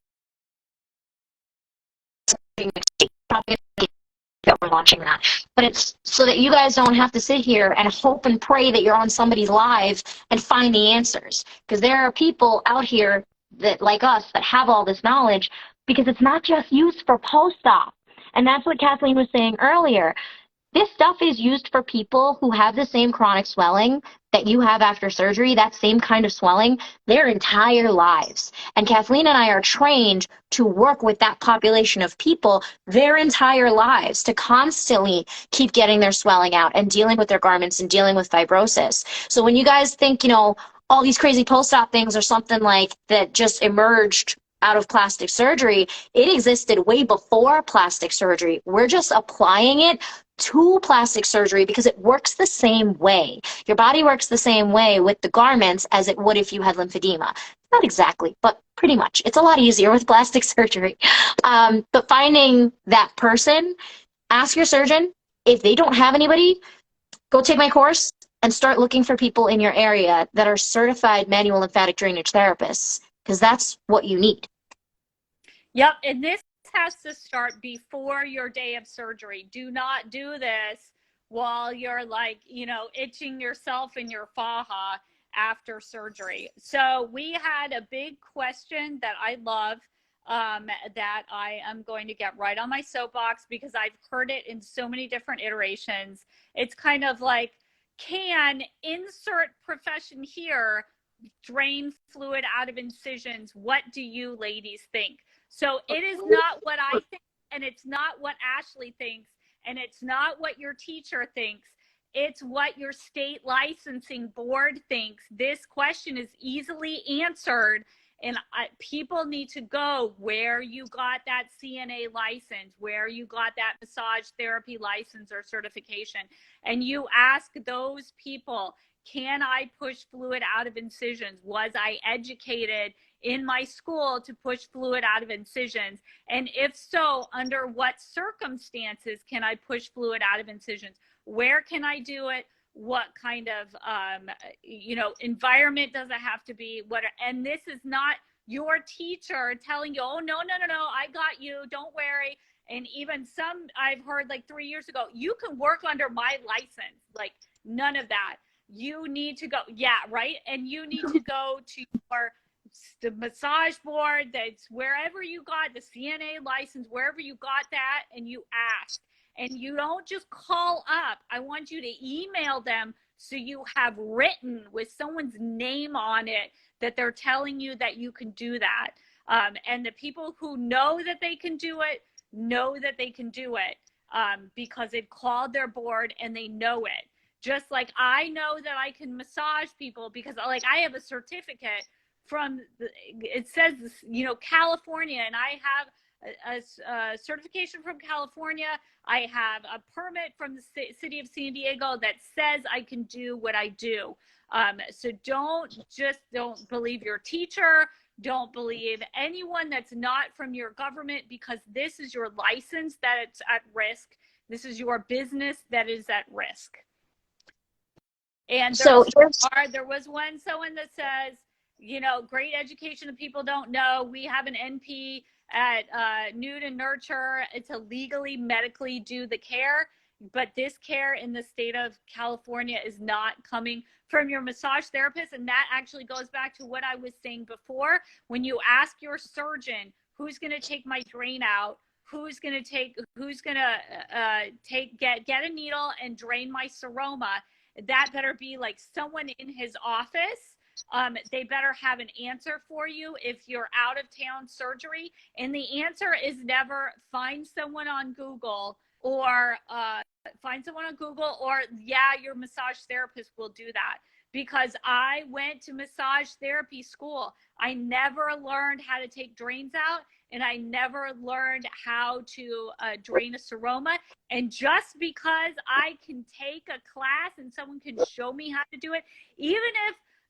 that we're launching that. But it's so that you guys don't have to sit here and hope and pray that you're on somebody's live and find the answers. Because there are people out here that, like us, that have all this knowledge, because it's not just used for post-op. And that's what Kathleen was saying earlier. This stuff is used for people who have the same chronic swelling that you have after surgery, that same kind of swelling, their entire lives. And Kathleen and I are trained to work with that population of people their entire lives, to constantly keep getting their swelling out and dealing with their garments and dealing with fibrosis. So when you guys think, you know, all these crazy post-op things are something like that just emerged out of plastic surgery, it existed way before plastic surgery. We're just applying it to plastic surgery because it works the same way. Your body works the same way with the garments as it would if you had lymphedema. Not exactly, but pretty much. It's a lot easier with plastic surgery. But finding that person, ask your surgeon. If they don't have anybody, go take my course and start looking for people in your area that are certified manual lymphatic drainage therapists, because that's what you need. Yep, and this has to start before your day of surgery. Do not do this while you're like, you know, itching yourself in your faja after surgery. So we had a big question that I love, that I am going to get right on my soapbox because I've heard it in so many different iterations. It's kind of like, can insert profession here drain fluid out of incisions? What do you ladies think? So it is not what I think, and it's not what Ashley thinks, and it's not what your teacher thinks. It's what your state licensing board thinks. This question is easily answered, and people need to go where you got that CNA license, where you got that massage therapy license or certification, and you ask those people, can I push fluid out of incisions? Was I educated in my school to push fluid out of incisions? And if so, under what circumstances can I push fluid out of incisions? Where can I do it? What kind of, you know, environment does it have to be? And this is not your teacher telling you, oh, no, I got you, don't worry. And even some, I've heard like 3 years ago, you can work under my license. Like, none of that. You need to go, yeah, right? And you need to go to the massage board, that's wherever you got the CNA license, wherever you got that, and you ask. And you don't just call up. I want you to email them so you have written with someone's name on it that they're telling you that you can do that. And the people who know that they can do it, know that they can do it, because they've called their board and they know it. Just like I know that I can massage people because, like, I have a certificate from, it says, you know, California, and I have a certification from California. I have a permit from the city of San Diego that says I can do what I do. So don't believe your teacher. Don't believe anyone that's not from your government, because this is your license that it's at risk. This is your business that is at risk. And there was someone that says, you know, great education that people don't know. We have an NP at Nude and Nurture. It's to legally, medically do the care. But this care in the state of California is not coming from your massage therapist. And that actually goes back to what I was saying before. When you ask your surgeon, who's going to take my drain out? Who's going to get a needle and drain my seroma? That better be like someone in his office. They better have an answer for you if you're out of town surgery. And the answer is never find someone on Google or yeah, your massage therapist will do that. Because I went to massage therapy school. I never learned how to take drains out, and I never learned how to drain a seroma. And just because I can take a class and someone can show me how to do it, even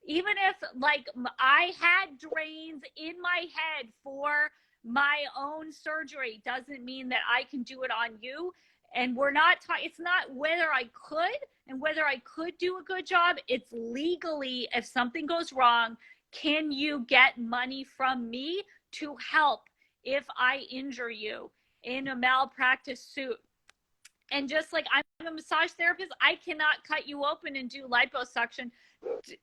if like I had drains in my head for my own surgery, doesn't mean that I can do it on you. And we're not it's not whether I could and whether I could do a good job. It's legally, if something goes wrong, can you get money from me to help if I injure you in a malpractice suit? And just like I'm a massage therapist, I cannot cut you open and do liposuction.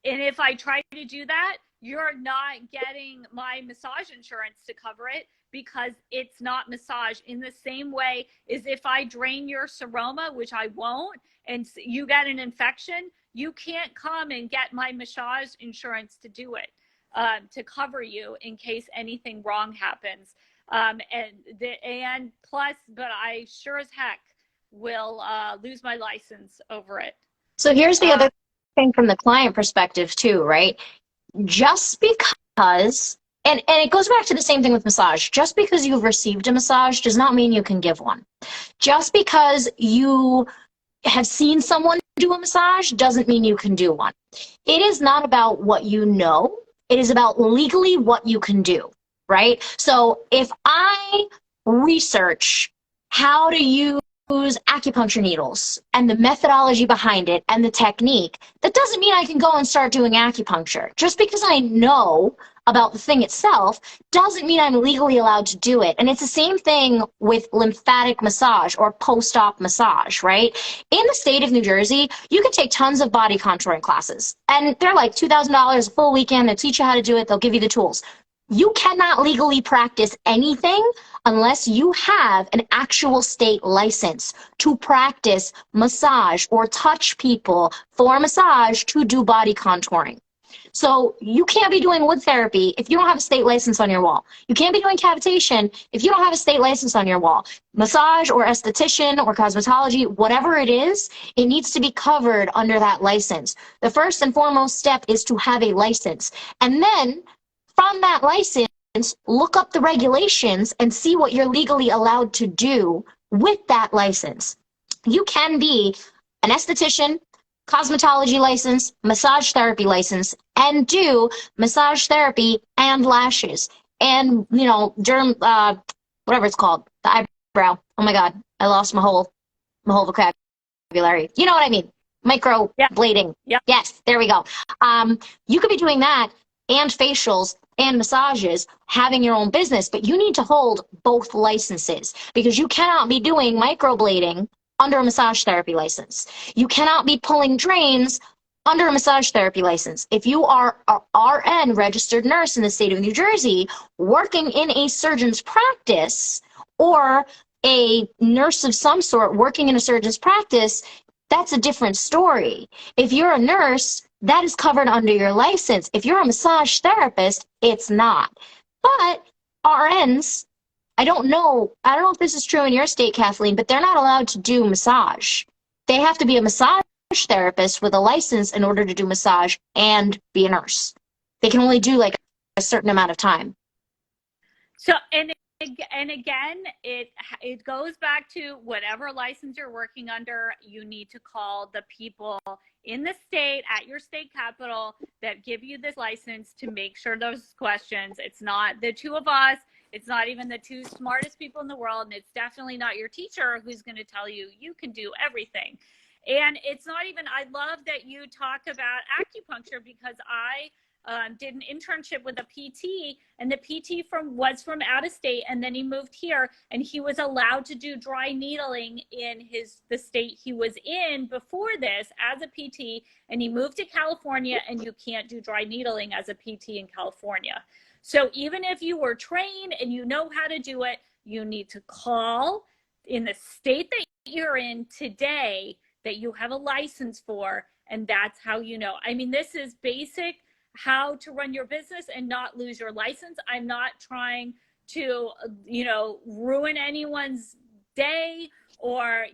And if I try to do that, you're not getting my massage insurance to cover it because it's not massage. In the same way as if I drain your seroma, which I won't, and you get an infection, you can't come and get my massage insurance to do it, to cover you in case anything wrong happens. And plus, but I sure as heck will lose my license over it. So here's the other thing from the client perspective too, right? Just because, and it goes back to the same thing with massage, just because you've received a massage does not mean you can give one. Just because you have seen someone do a massage doesn't mean you can do one. It is not about what you know. It is about legally what you can do, right? So if I research how to use acupuncture needles and the methodology behind it and the technique, that doesn't mean I can go and start doing acupuncture. Just because I know about the thing itself doesn't mean I'm legally allowed to do it. And it's the same thing with lymphatic massage or post-op massage, right? In the state of New Jersey, you can take tons of body contouring classes, and they're like $2,000 a full weekend. They'll teach you how to do it. They'll give you the tools. You cannot legally practice anything unless you have an actual state license to practice massage or touch people for massage to do body contouring. So you can't be doing wood therapy if you don't have a state license on your wall. You can't be doing cavitation if you don't have a state license on your wall. Massage or esthetician or cosmetology, whatever it is, it needs to be covered under that license. The first and foremost step is to have a license. And then from that license, look up the regulations and see what you're legally allowed to do with that license. You can be an esthetician, cosmetology license, massage therapy license, and do massage therapy and lashes and, you know, whatever it's called, the eyebrow. Oh my God, I lost my whole vocabulary. You know what I mean? Micro blading. Yeah. Yes, there we go. You could be doing that and facials and massages, having your own business, but you need to hold both licenses because you cannot be doing microblading under a massage therapy license. You cannot be pulling drains under a massage therapy license. If you are a RN, registered nurse in the state of New Jersey, working in a surgeon's practice or a nurse of some sort working in a surgeon's practice, that's a different story. If you're a nurse, that is covered under your license. If you're a massage therapist, it's not. But RNs, I don't know if this is true in your state, Kathleen, but they're not allowed to do massage. They have to be a massage therapist with a license in order to do massage and be a nurse. They can only do like a certain amount of time. So, and again, it goes back to whatever license you're working under. You need to call the people in the state at your state capital that give you this license to make sure those questions. It's not the two of us. It's not even the two smartest people in the world. And it's definitely not your teacher who's going to tell you you can do everything. And it's not even, I love that you talk about acupuncture because I did an internship with a PT, and the PT was from out of state, and then he moved here, and he was allowed to do dry needling in the state he was in before this as a PT, and he moved to California, and you can't do dry needling as a PT in California. So even if you were trained and you know how to do it, you need to call in the state that you're in today that you have a license for, and that's how you know. I mean, this is basic how to run your business and not lose your license. I'm not trying to, ruin anyone's day or,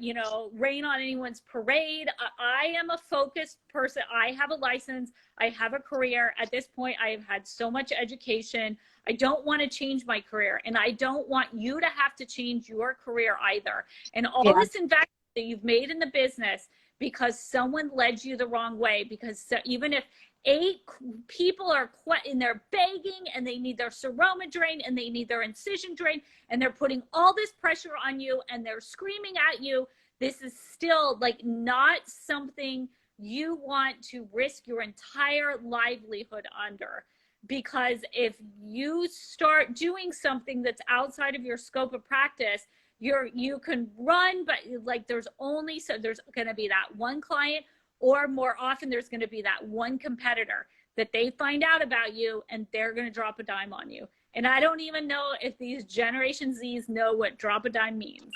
rain on anyone's parade. I am a focused person. I have a license. I have a career. At this point, I have had so much education. I don't want to change my career, and I don't want you to have to change your career either. And all this investment that you've made in the business because someone led you the wrong way, because even if 8 people are in there begging and they need their seroma drain and they need their incision drain and they're putting all this pressure on you and they're screaming at you, this is still like not something you want to risk your entire livelihood under. Because if you start doing something that's outside of your scope of practice, you can run, but like there's only, so there's going to be that one client, or more often there's going to be that one competitor that they find out about you and they're going to drop a dime on you. And I don't even know if these Generation Zs know what drop a dime means.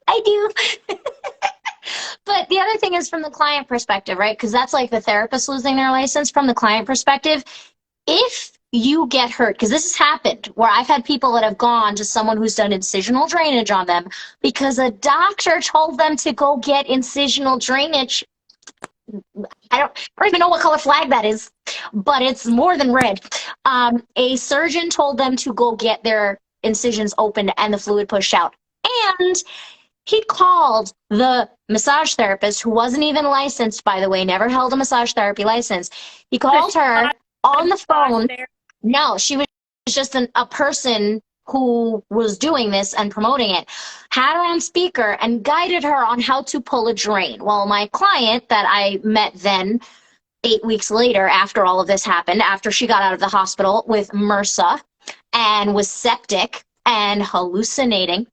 I do. But the other thing is from the client perspective, right? Because that's like the therapist losing their license. From the client perspective, if you get hurt, because this has happened where I've had people that have gone to someone who's done incisional drainage on them because a doctor told them to go get incisional drainage. I don't even know what color flag that is, but it's more than red. A surgeon told them to go get their incisions opened and the fluid pushed out. And he called the massage therapist, who wasn't even licensed, by the way, never held a massage therapy license. He called her on the phone. No, she was just a person who was doing this and promoting it, had her on speaker and guided her on how to pull a drain. Well, my client that I met then 8 weeks later, after all of this happened, after she got out of the hospital with MRSA and was septic and hallucinating,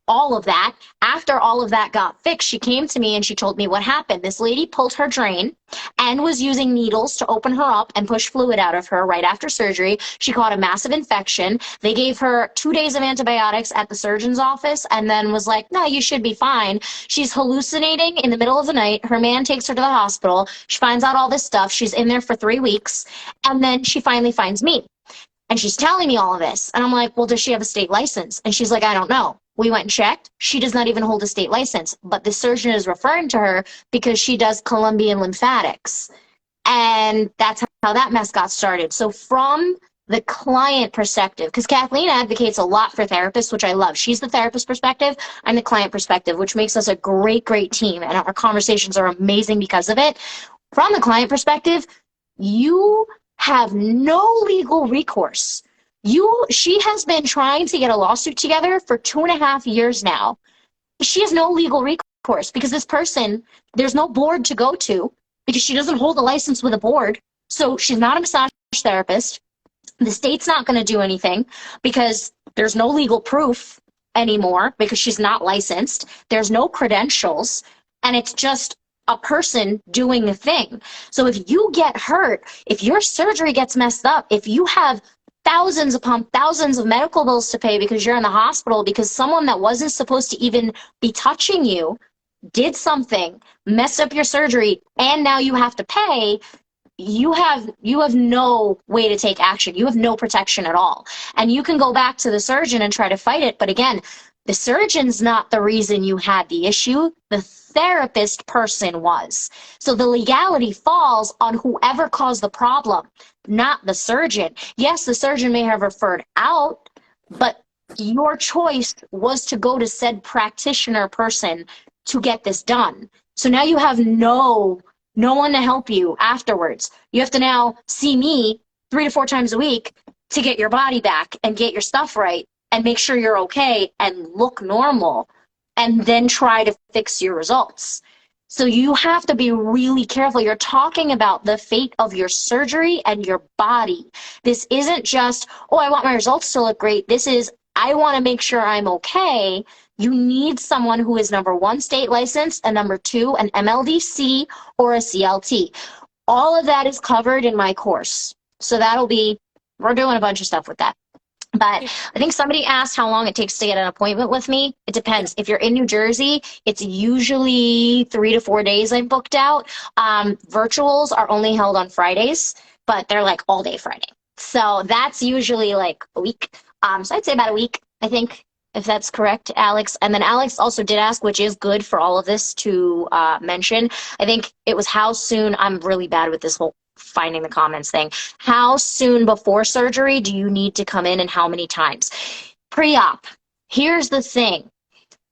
all of that, after all of that got fixed, she came to me and she told me what happened. This lady pulled her drain and was using needles to open her up and push fluid out of her right after surgery. She caught a massive infection. They gave her 2 days of antibiotics at the surgeon's office and then was like, no, you should be fine. She's hallucinating in the middle of the night. Her man takes her to the hospital. She finds out all this stuff. She's in there for 3 weeks. And then she finally finds me. And she's telling me all of this. And I'm like, well, does she have a state license? And she's like, I don't know. We went and checked. She does not even hold a state license. But the surgeon is referring to her because she does Colombian lymphatics. And that's how that mess got started. So from the client perspective, because Kathleen advocates a lot for therapists, which I love. She's the therapist perspective. I'm the client perspective, which makes us a great, great team. And our conversations are amazing because of it. From the client perspective, you have no legal recourse. She has been trying to get a lawsuit together for 2.5 years now. She has no legal recourse because this person, there's no board to go to because she doesn't hold a license with a board. So she's not a massage therapist. The state's not going to do anything because there's no legal proof anymore because she's not licensed. There's no credentials, and it's just a person doing a thing. So if you get hurt, if your surgery gets messed up, if you have thousands upon thousands of medical bills to pay because you're in the hospital because someone that wasn't supposed to even be touching you did something, messed up your surgery, and now you have to pay, you have no way to take action. You have no protection at all. And you can go back to the surgeon and try to fight it. But again, the surgeon's not the reason you had the issue. The therapist person was. So the legality falls on whoever caused the problem, not the surgeon. Yes, the surgeon may have referred out, but your choice was to go to said practitioner person to get this done. So now you have no one to help you afterwards. You have to now see me 3 to 4 times a week to get your body back and get your stuff right and make sure you're okay and look normal, and then try to fix your results. So you have to be really careful. You're talking about the fate of your surgery and your body. This isn't just, oh, I want my results to look great. This is, I want to make sure I'm okay. You need someone who is number 1, state licensed, and number 2, an MLDC or a CLT. All of that is covered in my course. So we're doing a bunch of stuff with that. But I think somebody asked how long it takes to get an appointment with me. It depends. If you're in New Jersey, it's usually 3 to 4 days I've booked out. Virtuals are only held on Fridays, but they're like all day Friday. So that's usually like a week. So I'd say about a week, I think, if that's correct, Alex. And then Alex also did ask, which is good for all of this to mention. I think it was how soon, I'm really bad with this whole finding the comments thing. How soon before surgery do you need to come in and how many times? Pre-op. Here's the thing.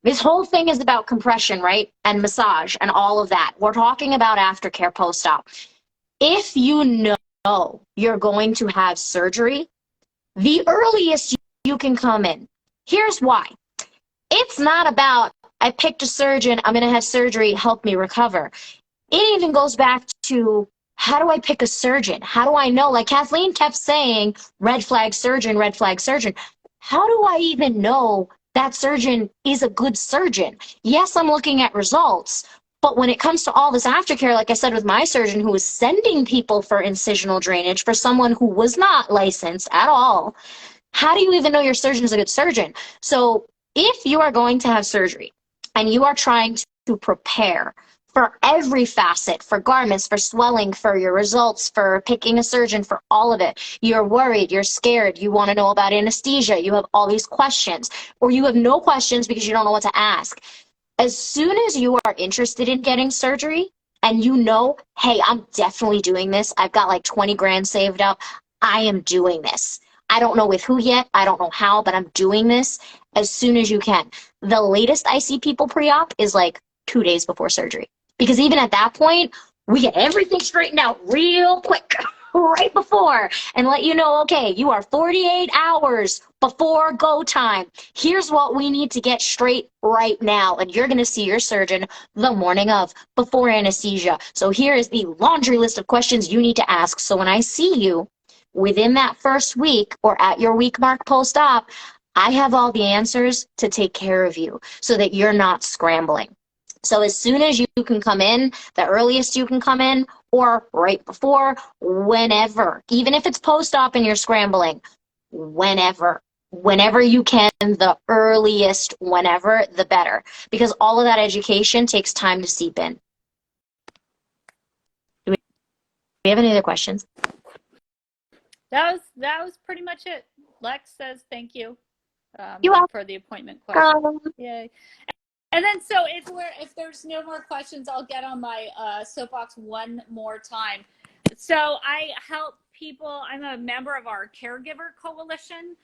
This whole thing is about compression, right? And massage and all of that. We're talking about aftercare post-op. If you know you're going to have surgery, the earliest you can come in. Here's why. It's not about, I picked a surgeon, I'm going to have surgery, help me recover. It even goes back to, how do I pick a surgeon? How do I know? Like Kathleen kept saying, red flag surgeon, red flag surgeon. how do I even know that surgeon is a good surgeon? Yes, I'm looking at results, but when it comes to all this aftercare, like I said with my surgeon who was sending people for incisional drainage for someone who was not licensed at all, how do you even know your surgeon is a good surgeon? So if you are going to have surgery and you are trying to prepare for every facet, for garments, for swelling, for your results, for picking a surgeon, for all of it, you're worried, you're scared, you want to know about anesthesia, you have all these questions, or you have no questions because you don't know what to ask. As soon as you are interested in getting surgery and you know, hey, I'm definitely doing this, I've got like 20 grand saved up, I am doing this. I don't know with who yet, I don't know how, but I'm doing this as soon as you can. The latest I see people pre-op is like 2 days before surgery. Because even at that point, we get everything straightened out real quick right before and let you know, okay, you are 48 hours before go time. Here's what we need to get straight right now. And you're going to see your surgeon the morning of, before anesthesia. So here is the laundry list of questions you need to ask. So when I see you within that first week or at your week mark post-op, I have all the answers to take care of you so that you're not scrambling. So as soon as you can come in, the earliest you can come in, or right before, whenever, even if it's post-op and you're scrambling, whenever you can, the earliest, whenever, the better. Because all of that education takes time to seep in. Do we have any other questions? That was pretty much it. Lex says thank you for the appointment question. Yay. And then, so if there's no more questions, I'll get on my soapbox one more time. So I help people. I'm a member of our caregiver coalition.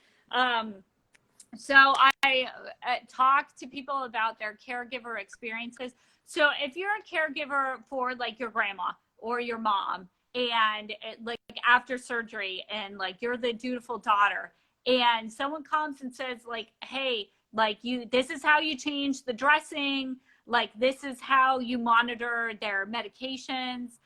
So I talk to people about their caregiver experiences. So if you're a caregiver for like your grandma or your mom, and like after surgery, and like you're the dutiful daughter, and someone comes and says like, hey, like this is how you change the dressing, like this is how you monitor their medications,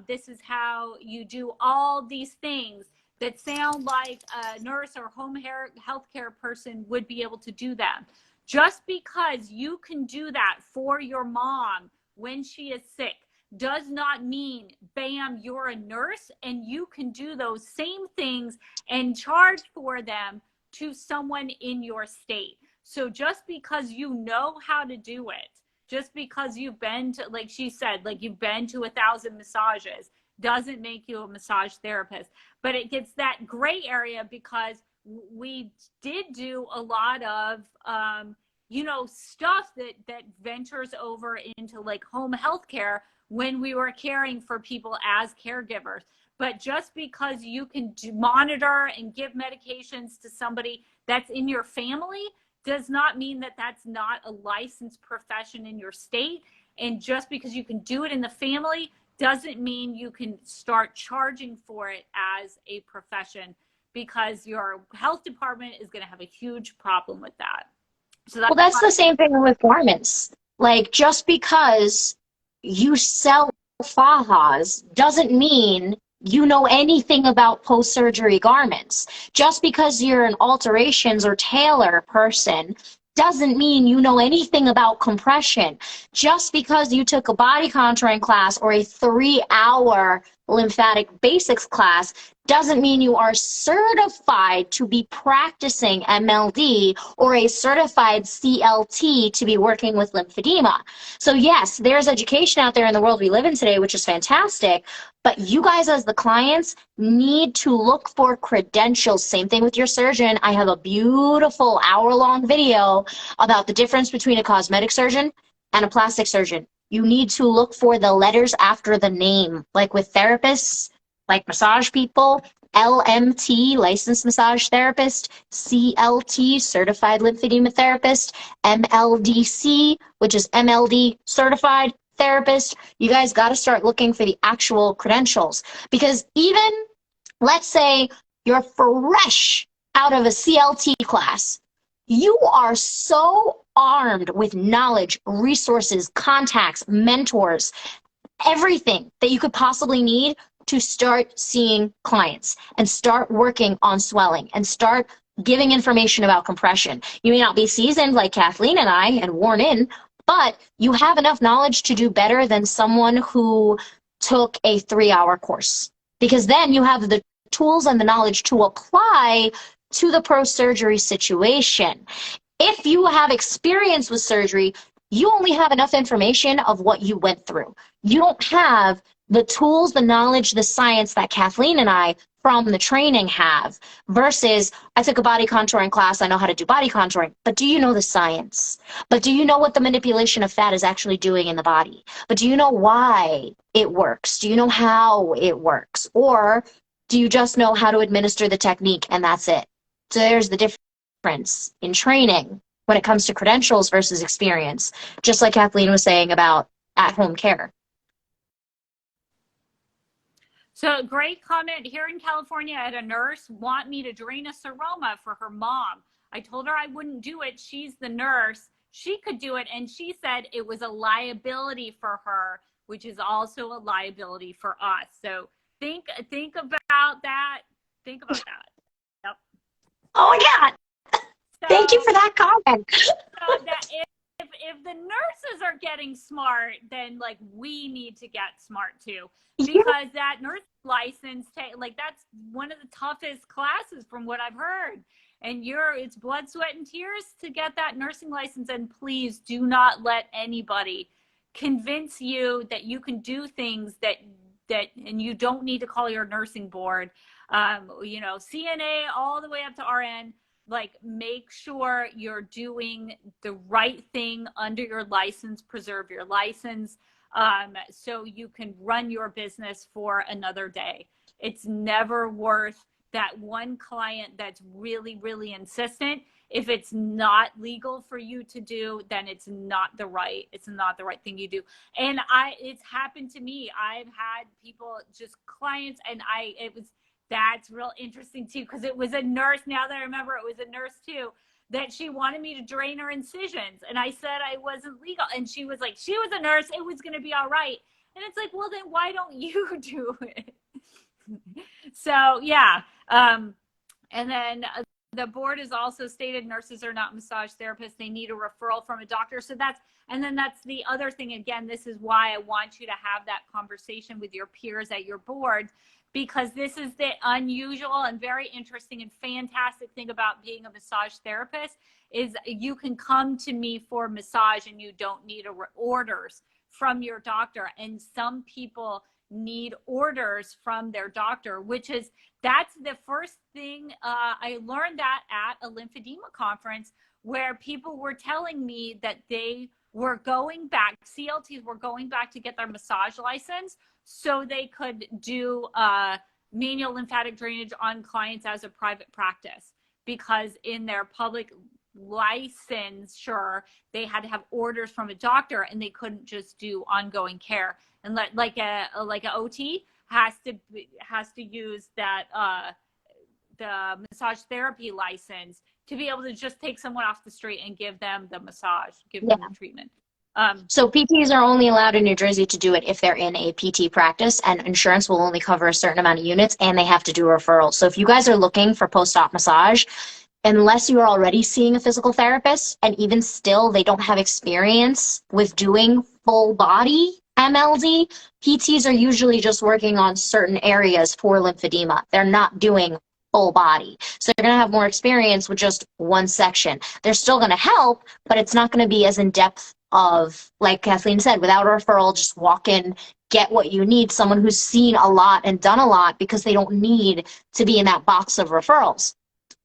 this is how you do all these things that sound like a nurse or home healthcare person would be able to do them. Just because you can do that for your mom when she is sick does not mean, bam, you're a nurse and you can do those same things and charge for them to someone in your state. So just because you know how to do it, just because you've been to, like she said, like you've been to 1,000 massages, doesn't make you a massage therapist. But it gets that gray area because we did do a lot of, stuff that ventures over into like home health care when we were caring for people as caregivers. But just because you can monitor and give medications to somebody that's in your family does not mean that that's not a licensed profession in your state. And just because you can do it in the family doesn't mean you can start charging for it as a profession, because your health department is going to have a huge problem with that. So that's the same thing with garments. Like, just because you sell fajas doesn't mean you know anything about post-surgery garments. Just because you're an alterations or tailor person doesn't mean you know anything about compression. Just because you took a body contouring class or a 3-hour lymphatic basics class doesn't mean you are certified to be practicing MLD or a certified CLT to be working with lymphedema. So yes, there's education out there in the world we live in today, which is fantastic, but you guys as the clients need to look for credentials. Same thing with your surgeon. I have a beautiful hour-long video about the difference between a cosmetic surgeon and a plastic surgeon. You need to look for the letters after the name, like with therapists, like massage people, LMT, licensed massage therapist, CLT, certified lymphedema therapist, MLDC, which is MLD certified therapist. You guys got to start looking for the actual credentials, because even, let's say you're fresh out of a CLT class, you are so armed with knowledge, resources, contacts, mentors, everything that you could possibly need to start seeing clients and start working on swelling and start giving information about compression. You may not be seasoned like Kathleen and I and worn in, but you have enough knowledge to do better than someone who took a 3-hour course, because then you have the tools and the knowledge to apply to the post-surgery situation. If you have experience with surgery, you only have enough information of what you went through. You don't have the tools, the knowledge, the science that Kathleen and I from the training have, versus I took a body contouring class, I know how to do body contouring, but do you know the science? But do you know what the manipulation of fat is actually doing in the body? But do you know why it works? Do you know how it works? Or do you just know how to administer the technique and that's it? So there's the difference in training when it comes to credentials versus experience, just like Kathleen was saying about at-home care. So great comment. Here in California, I had a nurse want me to drain a seroma for her mom. I told her I wouldn't do it. She's the nurse. She could do it. And she said it was a liability for her, which is also a liability for us. So think about that. Think about that. Yep. Oh my God. So, thank you for that comment. So that if the nurses are getting smart, then like we need to get smart too, because that nurse license, like that's one of the toughest classes from what I've heard. And it's blood, sweat, and tears to get that nursing license. And please do not let anybody convince you that you can do things that and you don't need to call your nursing board. You know, CNA all the way up to RN. Like, make sure you're doing the right thing under your license, preserve your license, so you can run your business for another day. It's never worth that one client that's really, really insistent. If it's not legal for you to do, then it's not the right thing you do. And it's happened to me. I've had people, just clients, and that's real interesting too, because it was a nurse. Now that I remember, it was a nurse too, that she wanted me to drain her incisions. And I said I wasn't legal. And she was like, she was a nurse, it was going to be all right. And it's like, well, then why don't you do it? So, yeah. And then the board has also stated nurses are not massage therapists. They need a referral from a doctor. So that's the other thing. Again, this is why I want you to have that conversation with your peers at your board, because this is the unusual and very interesting and fantastic thing about being a massage therapist is you can come to me for massage and you don't need orders from your doctor. And some people need orders from their doctor, that's the first thing. I learned that at a lymphedema conference where people were telling me that they were going back, CLTs were going back to get their massage license so they could do manual lymphatic drainage on clients as a private practice, because in their public licensure, they had to have orders from a doctor and they couldn't just do ongoing care. And like a OT has to use that the massage therapy license to be able to just take someone off the street and give them the massage, give them the treatment. So PTs are only allowed in New Jersey to do it if they're in a PT practice, and insurance will only cover a certain amount of units, and they have to do a referral. So if you guys are looking for post-op massage, unless you are already seeing a physical therapist, and even still they don't have experience with doing full body MLD, PTs are usually just working on certain areas for lymphedema. They're not doing full body. So they're going to have more experience with just one section. They're still going to help, but it's not going to be as in-depth of, like Kathleen said, without a referral, just walk in, get what you need, someone who's seen a lot and done a lot, because they don't need to be in that box of referrals.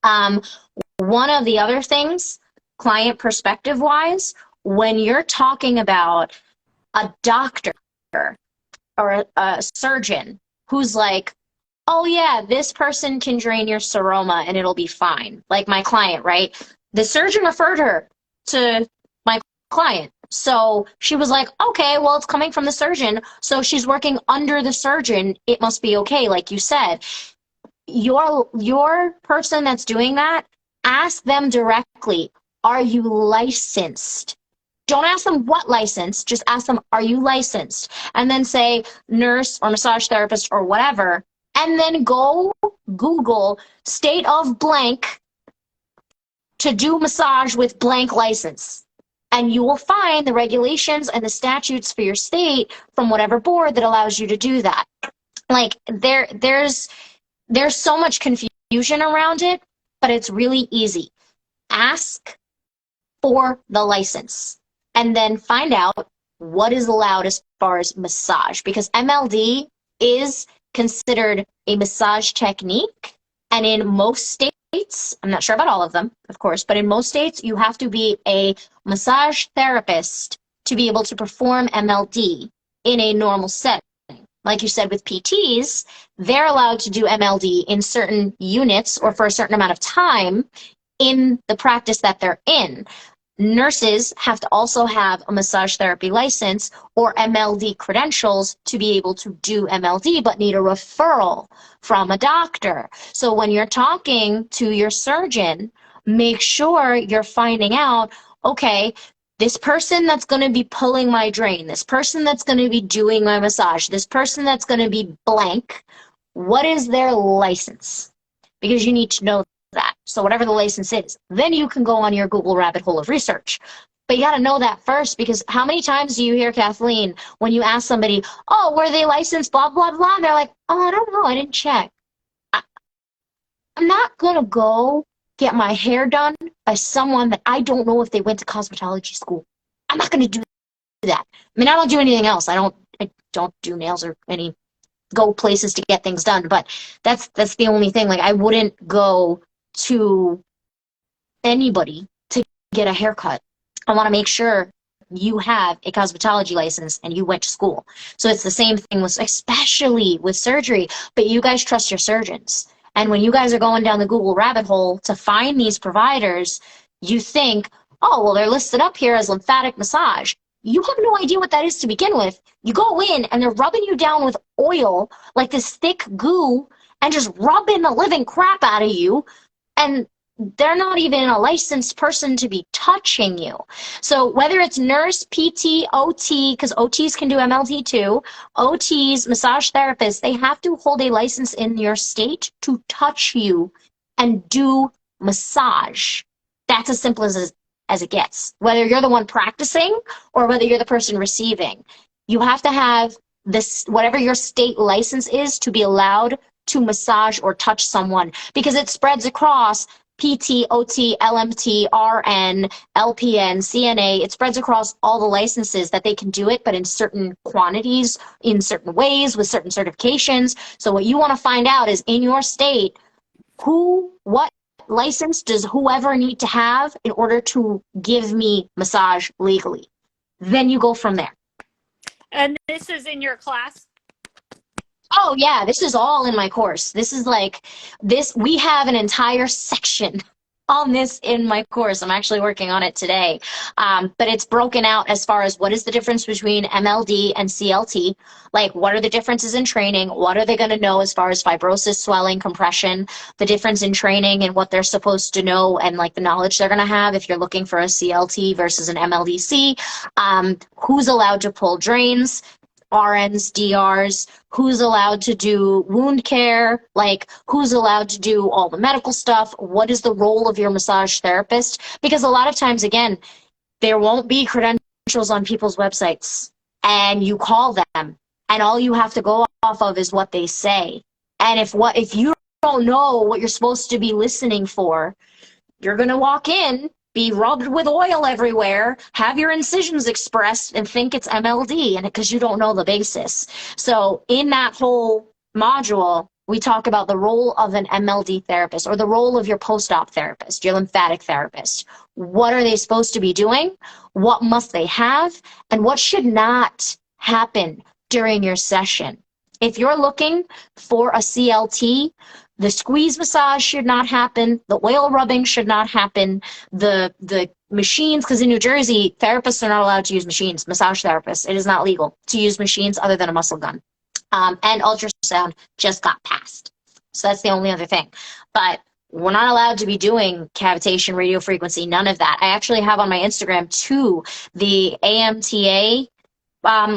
One of the other things, client perspective wise, when you're talking about a doctor or a surgeon who's like, oh yeah, this person can drain your seroma and it'll be fine. Like my client, right? The surgeon referred her to my client. So she was like, okay, well, it's coming from the surgeon. So she's working under the surgeon. It must be okay. Like you said, your person that's doing that, ask them directly, are you licensed? Don't ask them what license, just ask them, are you licensed? And then say nurse or massage therapist or whatever, and then go Google state of blank to do massage with blank license. And you will find the regulations and the statutes for your state from whatever board that allows you to do that. Like there's so much confusion around it, but it's really easy. Ask for the license and then find out what is allowed as far as massage, because MLD is considered a massage technique. And in most states, I'm not sure about all of them, of course, but in most states, you have to be a massage therapist to be able to perform MLD in a normal setting. Like you said with PTs, they're allowed to do MLD in certain units or for a certain amount of time in the practice that they're in. Nurses have to also have a massage therapy license or MLD credentials to be able to do MLD, but need a referral from a doctor. So when you're talking to your surgeon, make sure you're finding out, okay, this person that's going to be pulling my drain, this person that's going to be doing my massage, this person that's going to be blank, what is their license? Because you need to know that. So whatever the license is, then you can go on your Google rabbit hole of research. But you got to know that first, because how many times do you hear, Kathleen, when you ask somebody, oh, were they licensed, blah, blah, blah, and they're like, oh, I don't know, I didn't check. I'm not going to go get my hair done by someone that I don't know if they went to cosmetology school. I'm not going to do that. I mean, I don't do anything else. I don't do nails or any go places to get things done, but that's the only thing. Like, I wouldn't go to anybody to get a haircut. I want to make sure you have a cosmetology license and you went to school. So it's the same thing with, especially with surgery, but you guys trust your surgeons. And when you guys are going down the Google rabbit hole to find these providers, you think, oh, well, they're listed up here as lymphatic massage. You have no idea what that is to begin with. You go in and they're rubbing you down with oil, like this thick goo, and just rubbing the living crap out of you. And they're not even a licensed person to be touching you. So whether it's nurse, PT, OT, because OTs can do MLD too, OTs, massage therapists, they have to hold a license in your state to touch you and do massage. That's as simple as it gets. Whether you're the one practicing or whether you're the person receiving, you have to have this, whatever your state license is, to be allowed to massage or touch someone, because it spreads across PT, OT, LMT, RN, LPN, CNA. It spreads across all the licenses that they can do it, but in certain quantities, in certain ways, with certain certifications. So what you want to find out is, in your state, what license does whoever need to have in order to give me massage legally? Then you go from there. And this is in your class? Oh yeah, this is all in my course. This is like this. We have an entire section on this in my course. I'm actually working on it today. But it's broken out as far as what is the difference between MLD and CLT. Like, what are the differences in training? What are they going to know as far as fibrosis, swelling, compression, the difference in training and what they're supposed to know, and like the knowledge they're going to have if you're looking for a CLT versus an MLDC. Who's allowed to pull drains? RNs, DRs, who's allowed to do wound care, like who's allowed to do all the medical stuff, what is the role of your massage therapist? Because a lot of times, again, there won't be credentials on people's websites, and you call them and all you have to go off of is what they say. And if you don't know what you're supposed to be listening for, you're going to walk in, be rubbed with oil everywhere, have your incisions expressed, and think it's MLD, and because you don't know the basis. So in that whole module, we talk about the role of an MLD therapist, or the role of your post-op therapist, your lymphatic therapist. What are they supposed to be doing? What must they have? And what should not happen during your session? If you're looking for a CLT, the squeeze massage should not happen. The oil rubbing should not happen. The machines, because in New Jersey, therapists are not allowed to use machines, massage therapists. It is not legal to use machines other than a muscle gun. And ultrasound just got passed. So that's the only other thing. But we're not allowed to be doing cavitation, radiofrequency, none of that. I actually have on my Instagram too the AMTA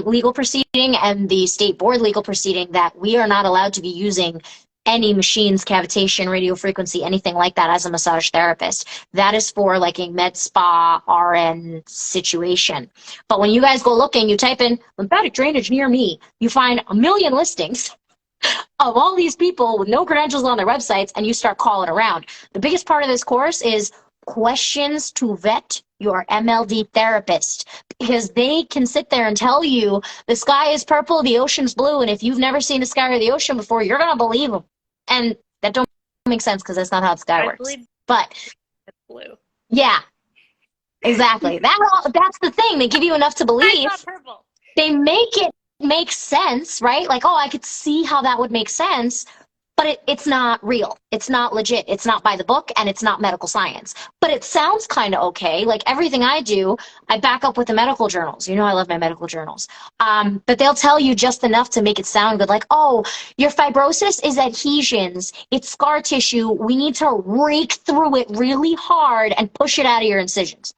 legal proceeding and the state board legal proceeding that we are not allowed to be using any machines, cavitation, radio frequency, anything like that as a massage therapist. That is for like a med spa RN situation. But when you guys go looking, you type in lymphatic drainage near me, you find a million listings of all these people with no credentials on their websites, and you start calling around. The biggest part of this course is questions to vet your MLD therapist, because they can sit there and tell you the sky is purple, the ocean's blue, and if you've never seen the sky or the ocean before, you're going to believe them. And that don't make sense because that's not how the sky works. But it's blue. Yeah, exactly. That's the thing. They give you enough to believe. Not purple. They make it make sense, right? Like, oh, I could see how that would make sense, but it's not real. It's not legit. It's not by the book, and it's not medical science. But it sounds kind of okay. Like everything I do, I back up with the medical journals. You know I love my medical journals. But they'll tell you just enough to make it sound good. Like, oh, your fibrosis is adhesions. It's scar tissue. We need to rake through it really hard and push it out of your incisions.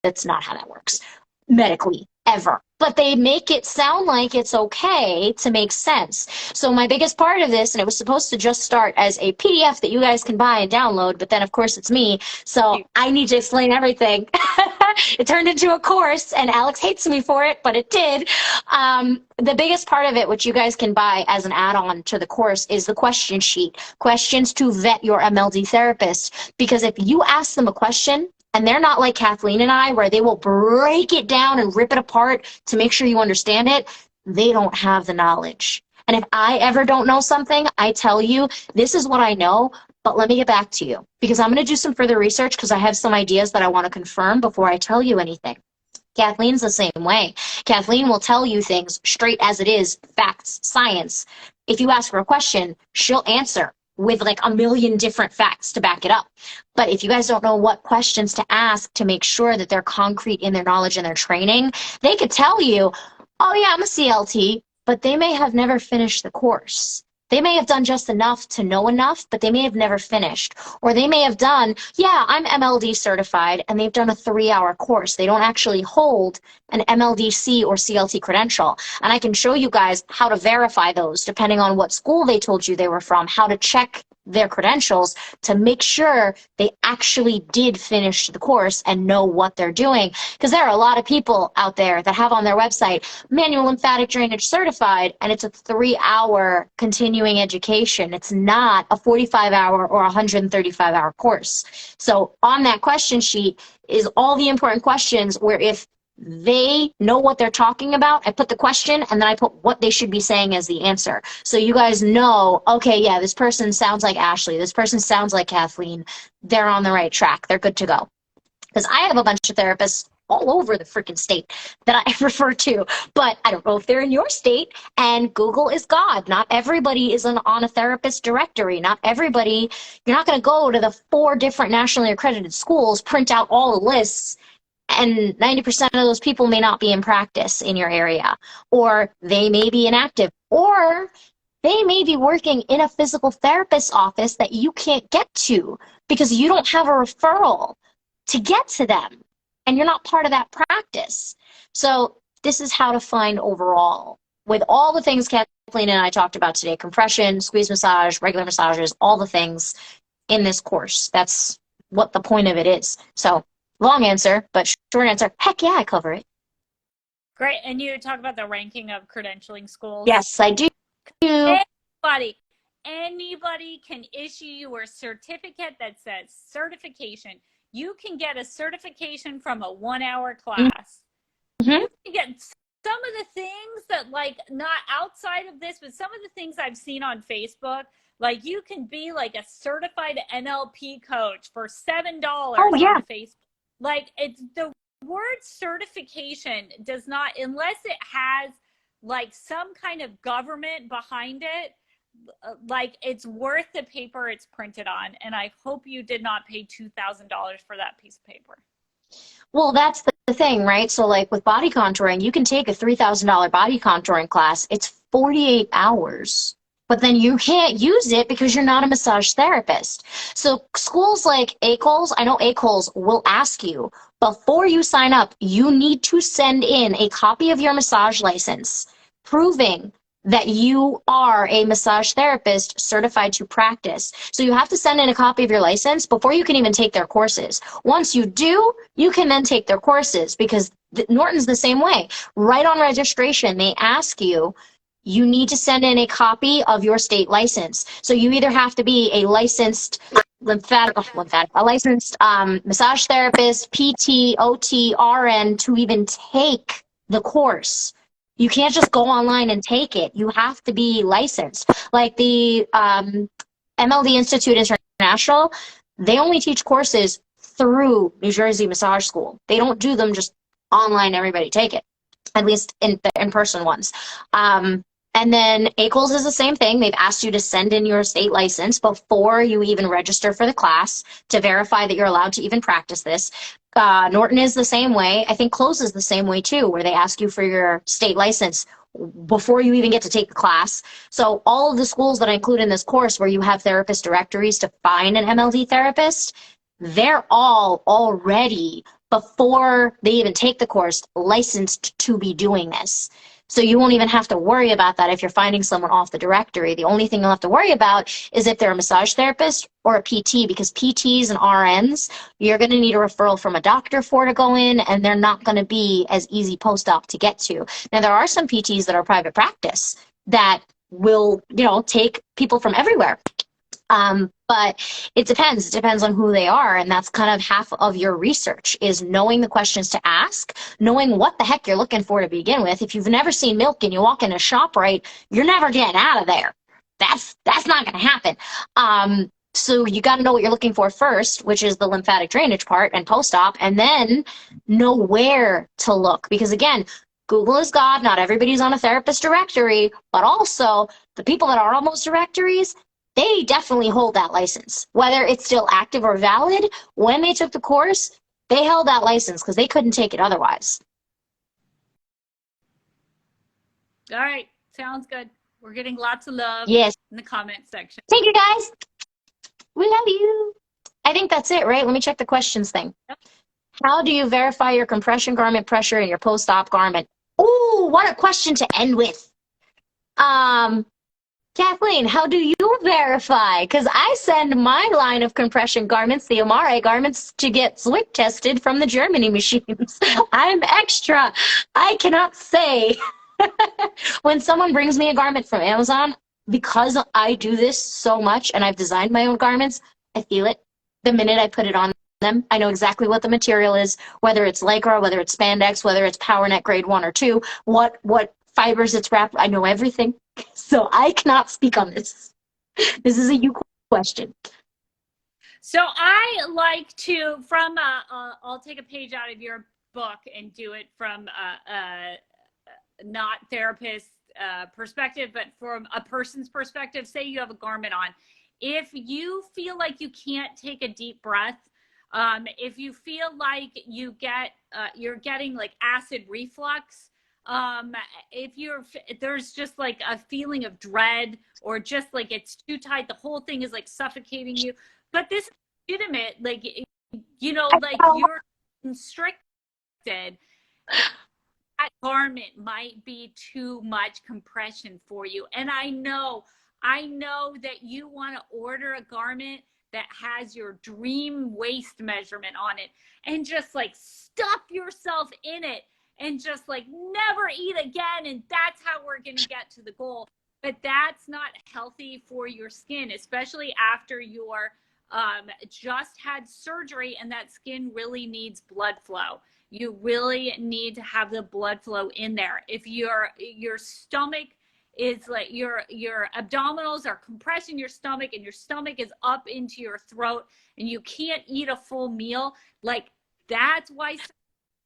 That's not how that works medically, ever. But they make it sound like it's okay to make sense. So my biggest part of this, and it was supposed to just start as a PDF that you guys can buy and download, but then of course it's me, so I need to explain everything. It turned into a course, and Alex hates me for it, but it did. The biggest part of it, which you guys can buy as an add-on to the course, is the question sheet. Questions to vet your MLD therapist. Because if you ask them a question, and they're not like Kathleen and I, where they will break it down and rip it apart to make sure you understand it, they don't have the knowledge. And if I ever don't know something, I tell you, this is what I know, but let me get back to you. Because I'm going to do some further research because I have some ideas that I want to confirm before I tell you anything. Kathleen's the same way. Kathleen will tell you things straight as it is, facts, science. If you ask her a question, she'll answer with like a million different facts to back it up. But if you guys don't know what questions to ask to make sure that they're concrete in their knowledge and their training, they could tell you, oh yeah, I'm a CLT, but they may have never finished the course. They may have done just enough to know enough, but they may have never finished. Or they may have done, yeah, I'm MLD certified, and they've done a 3-hour course. They don't actually hold an MLDC or CLT credential. And I can show you guys how to verify those depending on what school they told you they were from, how to check their credentials to make sure they actually did finish the course and know what they're doing. Because there are a lot of people out there that have on their website manual lymphatic drainage certified, and it's a 3-hour continuing education. It's not a 45-hour or 135-hour course. So on that question sheet is all the important questions where if they know what they're talking about, I put the question and then I put what they should be saying as the answer. So you guys know, okay, yeah, this person sounds like Ashley. This person sounds like Kathleen. They're on the right track. They're good to go. Because I have a bunch of therapists all over the freaking state that I refer to, but I don't know if they're in your state, and Google is God. Not everybody is on a therapist directory. Not everybody, you're not going to go to the 4 different nationally accredited schools, print out all the lists, and 90% of those people may not be in practice in your area, or they may be inactive, or they may be working in a physical therapist's office that you can't get to because you don't have a referral to get to them, and you're not part of that practice. So this is how to find overall, with all the things Kathleen and I talked about today, compression, squeeze massage, regular massages, all the things in this course. That's what the point of it is. So long answer, but short answer, heck yeah, I cover it. Great. And you talk about the ranking of credentialing schools. Yes, I do. Anybody can issue you a certificate that says certification. You can get a certification from a 1-hour class. Mm-hmm. You can get some of the things that, like, not outside of this, but some of the things I've seen on Facebook, like you can be like a certified NLP coach for $7 on Facebook. Like, it's the word certification does not, unless it has like some kind of government behind it, like it's worth the paper it's printed on. And I hope you did not pay $2,000 for that piece of paper. Well, that's the thing, right? So like with body contouring, you can take a $3,000 body contouring class. It's 48 hours. But then you can't use it because you're not a massage therapist. So schools like ACOLS, I know ACOLS will ask you, before you sign up, you need to send in a copy of your massage license proving that you are a massage therapist certified to practice. So you have to send in a copy of your license before you can even take their courses. Once you do, you can then take their courses, because Norton's the same way. Right on registration, they ask you, you need to send in a copy of your state license. So you either have to be a licensed a licensed massage therapist, PT, OT, RN to even take the course. You can't just go online and take it. You have to be licensed. Like the MLD Institute International, they only teach courses through New Jersey Massage School. They don't do them just online, everybody take it, at least in the in-person ones. And then ACLS is the same thing. They've asked you to send in your state license before you even register for the class to verify that you're allowed to even practice this. Norton is the same way. I think Close is the same way too, where they ask you for your state license before you even get to take the class. So all of the schools that I include in this course where you have therapist directories to find an MLD therapist, they're all already, before they even take the course, licensed to be doing this. So you won't even have to worry about that if you're finding someone off the directory. The only thing you'll have to worry about is if they're a massage therapist or a PT, because PTs and RNs, you're going to need a referral from a doctor for to go in, and they're not going to be as easy post-op to get to. Now, there are some PTs that are private practice that will, take people from everywhere. But it depends. It depends on who they are. And that's kind of half of your research, is knowing the questions to ask, knowing what the heck you're looking for to begin with. If you've never seen milk and you walk in a ShopRite, you're never getting out of there. That's not going to happen. So you got to know what you're looking for first, which is the lymphatic drainage part and post-op, and then know where to look. Because again, Google is God. Not everybody's on a therapist directory, but also the people that are on those directories, they definitely hold that license. Whether it's still active or valid, when they took the course, they held that license because they couldn't take it otherwise. All right, sounds good. We're getting lots of love in the comment section. Thank you, guys. We love you. I think that's it, right? Let me check the questions thing. Yep. How do you verify your compression garment pressure in your post-op garment? Ooh, what a question to end with. Kathleen, how do you verify? Because I send my line of compression garments, the Amare garments, to get Zwick tested from the Germany machines. I'm extra. I cannot say. When someone brings me a garment from Amazon, because I do this so much and I've designed my own garments, I feel it. The minute I put it on them, I know exactly what the material is, whether it's Lycra, whether it's spandex, whether it's PowerNet grade 1 or 2, what fibers it's wrapped. I know everything. So I cannot speak on this. This is a you question. So I like to, from I'll take a page out of your book and do it from not therapist perspective, but from a person's perspective. Say you have a garment on. If you feel like you can't take a deep breath, if you feel like you're getting like acid reflux, if there's just like a feeling of dread, or just like it's too tight, the whole thing is like suffocating you, but this is legitimate, like, like you're constricted, that garment might be too much compression for you. And I know that you want to order a garment that has your dream waist measurement on it, and just like stuff yourself in it and just like never eat again, and that's how we're going to get to the goal. But that's not healthy for your skin, especially after you're just had surgery and that skin really needs blood flow. You really need to have the blood flow in there. If your stomach is like, your abdominals are compressing your stomach, and your stomach is up into your throat, and you can't eat a full meal, like, that's why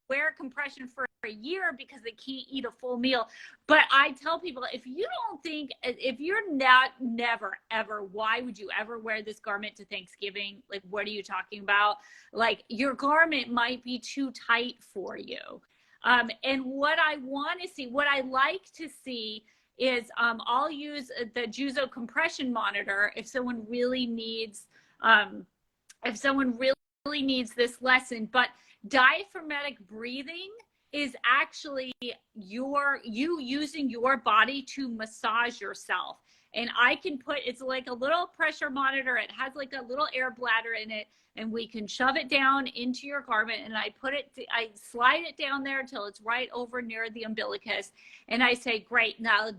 wear compression for a year, because they can't eat a full meal. But I tell people, if you're never ever, why would you ever wear this garment to Thanksgiving? Like, what are you talking about? Like, your garment might be too tight for you. And what I want to see, what I like to see is, I'll use the Juzo compression monitor if someone really needs, this lesson. But diaphragmatic breathing is actually you using your body to massage yourself. And I can put, it's like a little pressure monitor. It has like a little air bladder in it, and we can shove it down into your garment. And I slide it down there till it's right over near the umbilicus. And I say, great, now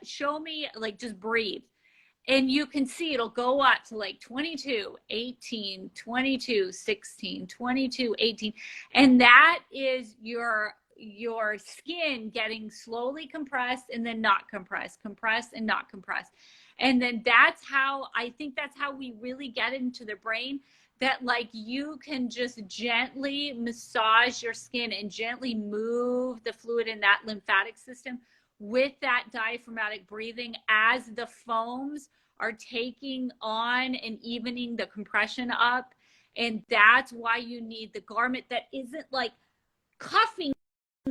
show me, like, just breathe. And you can see it'll go up to like 22, 18, 22, 16, 22, 18. And that is your skin getting slowly compressed and then not compressed, compressed and not compressed. And then I think that's how we really get into the brain, that like you can just gently massage your skin and gently move the fluid in that lymphatic system with that diaphragmatic breathing as the foams are taking on and evening the compression up. And that's why you need the garment that isn't like cuffing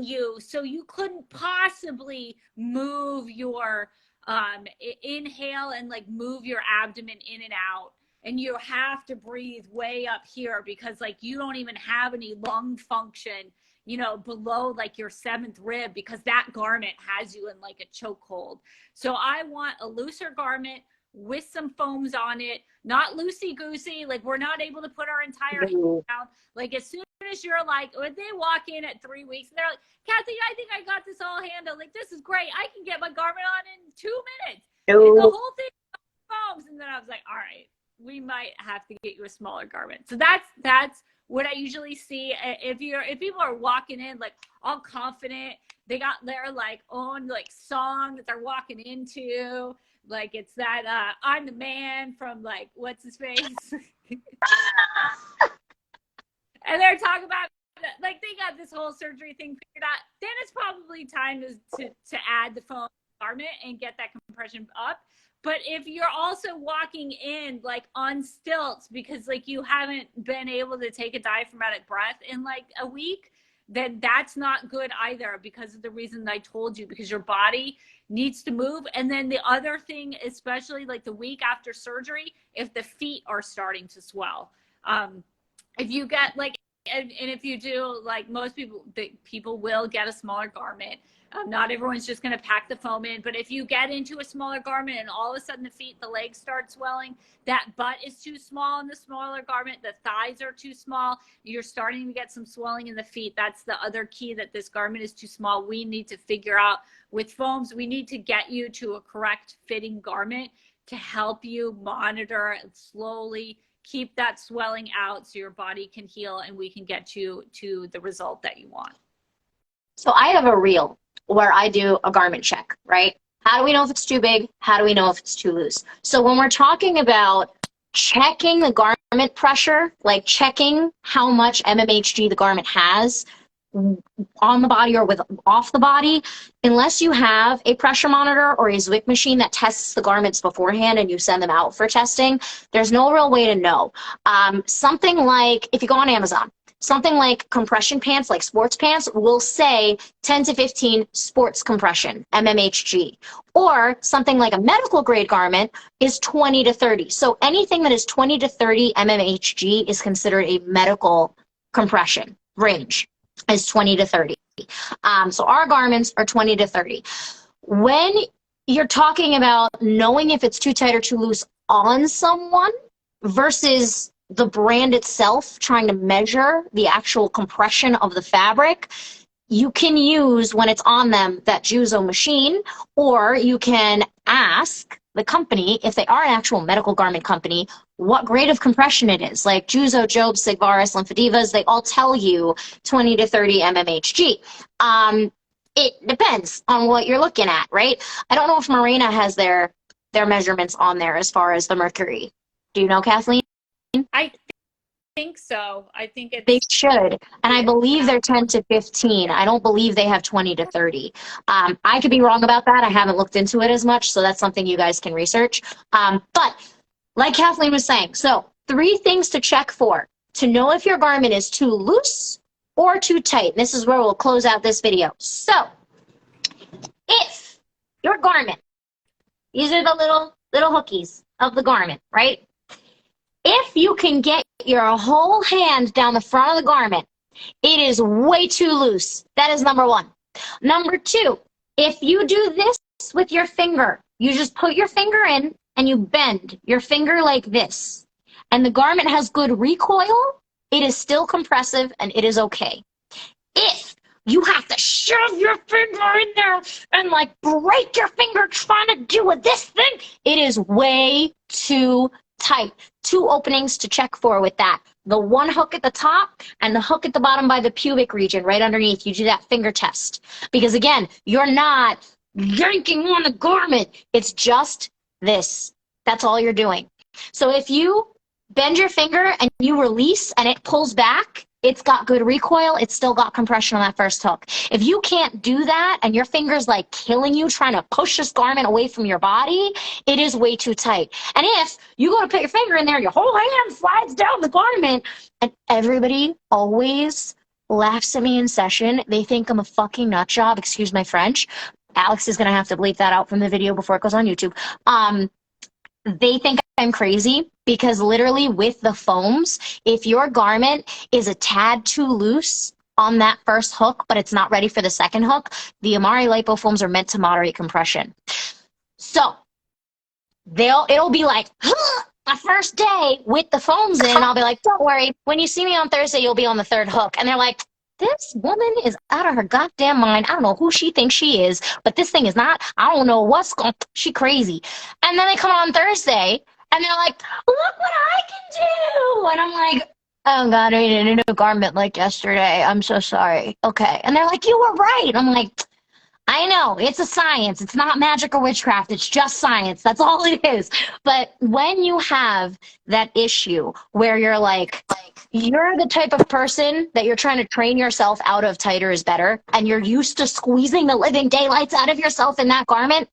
you, so you couldn't possibly move your inhale and like move your abdomen in and out, and you have to breathe way up here because like you don't even have any lung function, you know, below like your 7th rib, because that garment has you in like a chokehold. So I want a looser garment with some foams on it, not loosey-goosey, like we're not able to put our entire hand down. Like as soon as you're like, when they walk in at 3 weeks, and they're like, Kathy, I think I got this all handled. Like, this is great. I can get my garment on in 2 minutes. And the whole thing foams. And then I was like, all right, we might have to get you a smaller garment. So that's what I usually see. If people are walking in like all confident, they got their like own like song that they're walking into. Like it's that I'm the man from like what's his face. And they're talking about like they got this whole surgery thing figured out. Then it's probably time to add the foam garment and get that compression up. But if you're also walking in like on stilts because like you haven't been able to take a diaphragmatic breath in like a week, then that's not good either, because of the reason I told you, because your body needs to move. And then the other thing, especially like the week after surgery, if the feet are starting to swell, if you get like, and if you do, like most people will get a smaller garment. Not everyone's just going to pack the foam in, but if you get into a smaller garment and all of a sudden the legs start swelling, that butt is too small in the smaller garment, the thighs are too small, you're starting to get some swelling in the feet. That's the other key, that this garment is too small. We need to figure out with foams, we need to get you to a correct fitting garment to help you monitor and slowly keep that swelling out so your body can heal and we can get you to the result that you want. So I have a reel where I do a garment check, right? How do we know if it's too big? How do we know if it's too loose? So when we're talking about checking the garment pressure, like checking how much MMHG the garment has on the body or off the body, unless you have a pressure monitor or a Zwick machine that tests the garments beforehand and you send them out for testing, there's no real way to know. Something like, if you go on Amazon, something like compression pants, like sports pants, will say 10 to 15 sports compression, MMHG. Or something like a medical grade garment is 20 to 30. So anything that is 20 to 30 MMHG is considered a medical compression range, is 20 to 30. So our garments are 20 to 30. When you're talking about knowing if it's too tight or too loose on someone versus the brand itself, trying to measure the actual compression of the fabric, you can use, when it's on them, that Juzo machine, or you can ask the company, if they are an actual medical garment company, what grade of compression it is. Like Juzo, Job, Sigvaris, Lymphedivas, they all tell you 20 to 30 mmHg. It depends on what you're looking at, right? I don't know if Mirena has their measurements on there as far as the mercury. Do you know, Kathleen? I think so. I think they should, and I believe they're 10 to 15. I don't believe they have 20 to 30. I could be wrong about that. I haven't looked into it as much, so that's something you guys can research. But like Kathleen was saying, so 3 things to check for to know if your garment is too loose or too tight. This is where we'll close out this video. So if your garment, these are the little hookies of the garment, right? If you can get your whole hand down the front of the garment It is way too loose. That is number one. Number two, if you do this with your finger, you just put your finger in and you bend your finger like this, and the garment has good recoil, it is still compressive and it is okay. If you have to shove your finger in there and like break your finger trying to do this thing, it is way too tight. Two openings to check for with that. The one hook at the top and the hook at the bottom by the pubic region right underneath. You do that finger test. Because again, you're not yanking on the garment. It's just this. That's all you're doing. So if you bend your finger and you release and it pulls back, it's got good recoil. It's still got compression on that first hook. If you can't do that and your finger's like killing you trying to push this garment away from your body, it is way too tight. And if you go to put your finger in there, your whole hand slides down the garment, and everybody always laughs at me in session. They think I'm a fucking nut job. Excuse my French. Alex is going to have to bleep that out from the video before it goes on YouTube. They think I'm crazy because literally with the foams, if your garment is a tad too loose on that first hook, but it's not ready for the second hook, the Amare Lipo foams are meant to moderate compression. So it'll be like, the first day with the foams in, I'll be like, don't worry, when you see me on Thursday, you'll be on the third hook. And they're like, this woman is out of her goddamn mind. I don't know who she thinks she is, but this thing is not. I don't know what's going. She crazy. And then they come on Thursday, and they're like, "Look what I can do!" And I'm like, "Oh God, I needed a new garment like yesterday. I'm so sorry." Okay, and they're like, "You were right." I'm like, I know, it's a science. It's not magic or witchcraft. It's just science. That's all it is. But when you have that issue where you're like, you're the type of person that you're trying to train yourself out of tighter is better, and you're used to squeezing the living daylights out of yourself in that garment,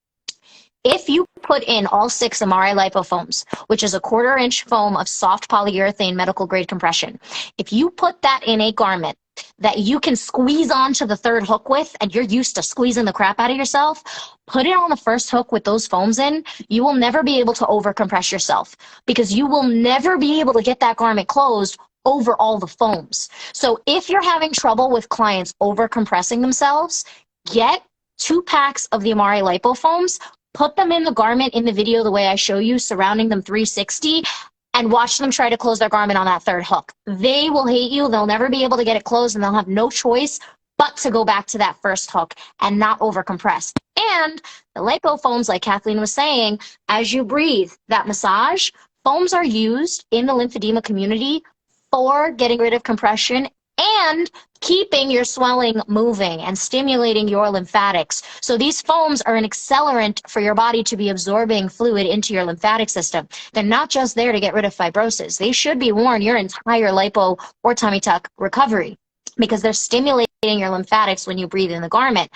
if you put in all 6 Amare lipofoams, which is a 1/4 inch foam of soft polyurethane medical grade compression, if you put that in a garment that you can squeeze onto the third hook with, and you're used to squeezing the crap out of yourself, put it on the first hook with those foams in, you will never be able to overcompress yourself because you will never be able to get that garment closed over all the foams. So if you're having trouble with clients overcompressing themselves, get 2 packs of the Amare Lipo foams, put them in the garment in the video the way I show you, surrounding them 360, and watch them try to close their garment on that third hook. They will hate you. They'll never be able to get it closed, and they'll have no choice but to go back to that first hook and not overcompress. And the lipo foams, like Kathleen was saying, as you breathe, that massage, foams are used in the lymphedema community for getting rid of compression and keeping your swelling moving and stimulating your lymphatics. So these foams are an accelerant for your body to be absorbing fluid into your lymphatic system. They're not just there to get rid of fibrosis. They should be worn your entire lipo or tummy tuck recovery because they're stimulating your lymphatics when you breathe in the garment.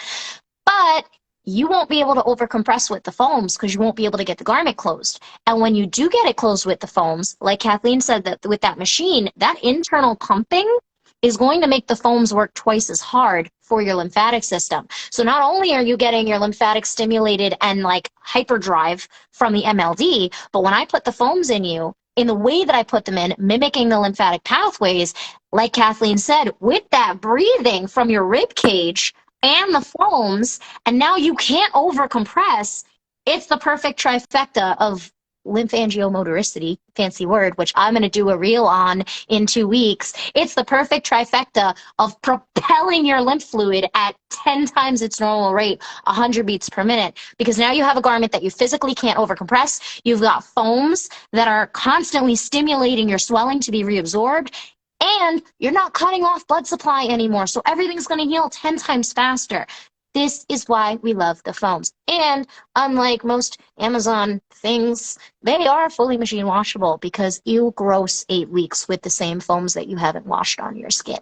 But you won't be able to overcompress with the foams because you won't be able to get the garment closed. And when you do get it closed with the foams, like Kathleen said, that with that machine, that internal pumping is going to make the foams work twice as hard for your lymphatic system. So not only are you getting your lymphatic stimulated and like hyperdrive from the MLD, but when I put the foams in you, in the way that I put them in, mimicking the lymphatic pathways, like Kathleen said, with that breathing from your rib cage and the foams, and now you can't overcompress, it's the perfect trifecta of lymphangiomotoricity, fancy word, which I'm going to do a reel on in 2 weeks. It's the perfect trifecta of propelling your lymph fluid at 10 times its normal rate, 100 beats per minute, because now you have a garment that you physically can't overcompress. You've got foams that are constantly stimulating your swelling to be reabsorbed, and you're not cutting off blood supply anymore, so everything's going to heal 10 times faster. This is why we love the foams. And unlike most Amazon things, they are fully machine washable because you gross 8 weeks with the same foams that you haven't washed on your skin.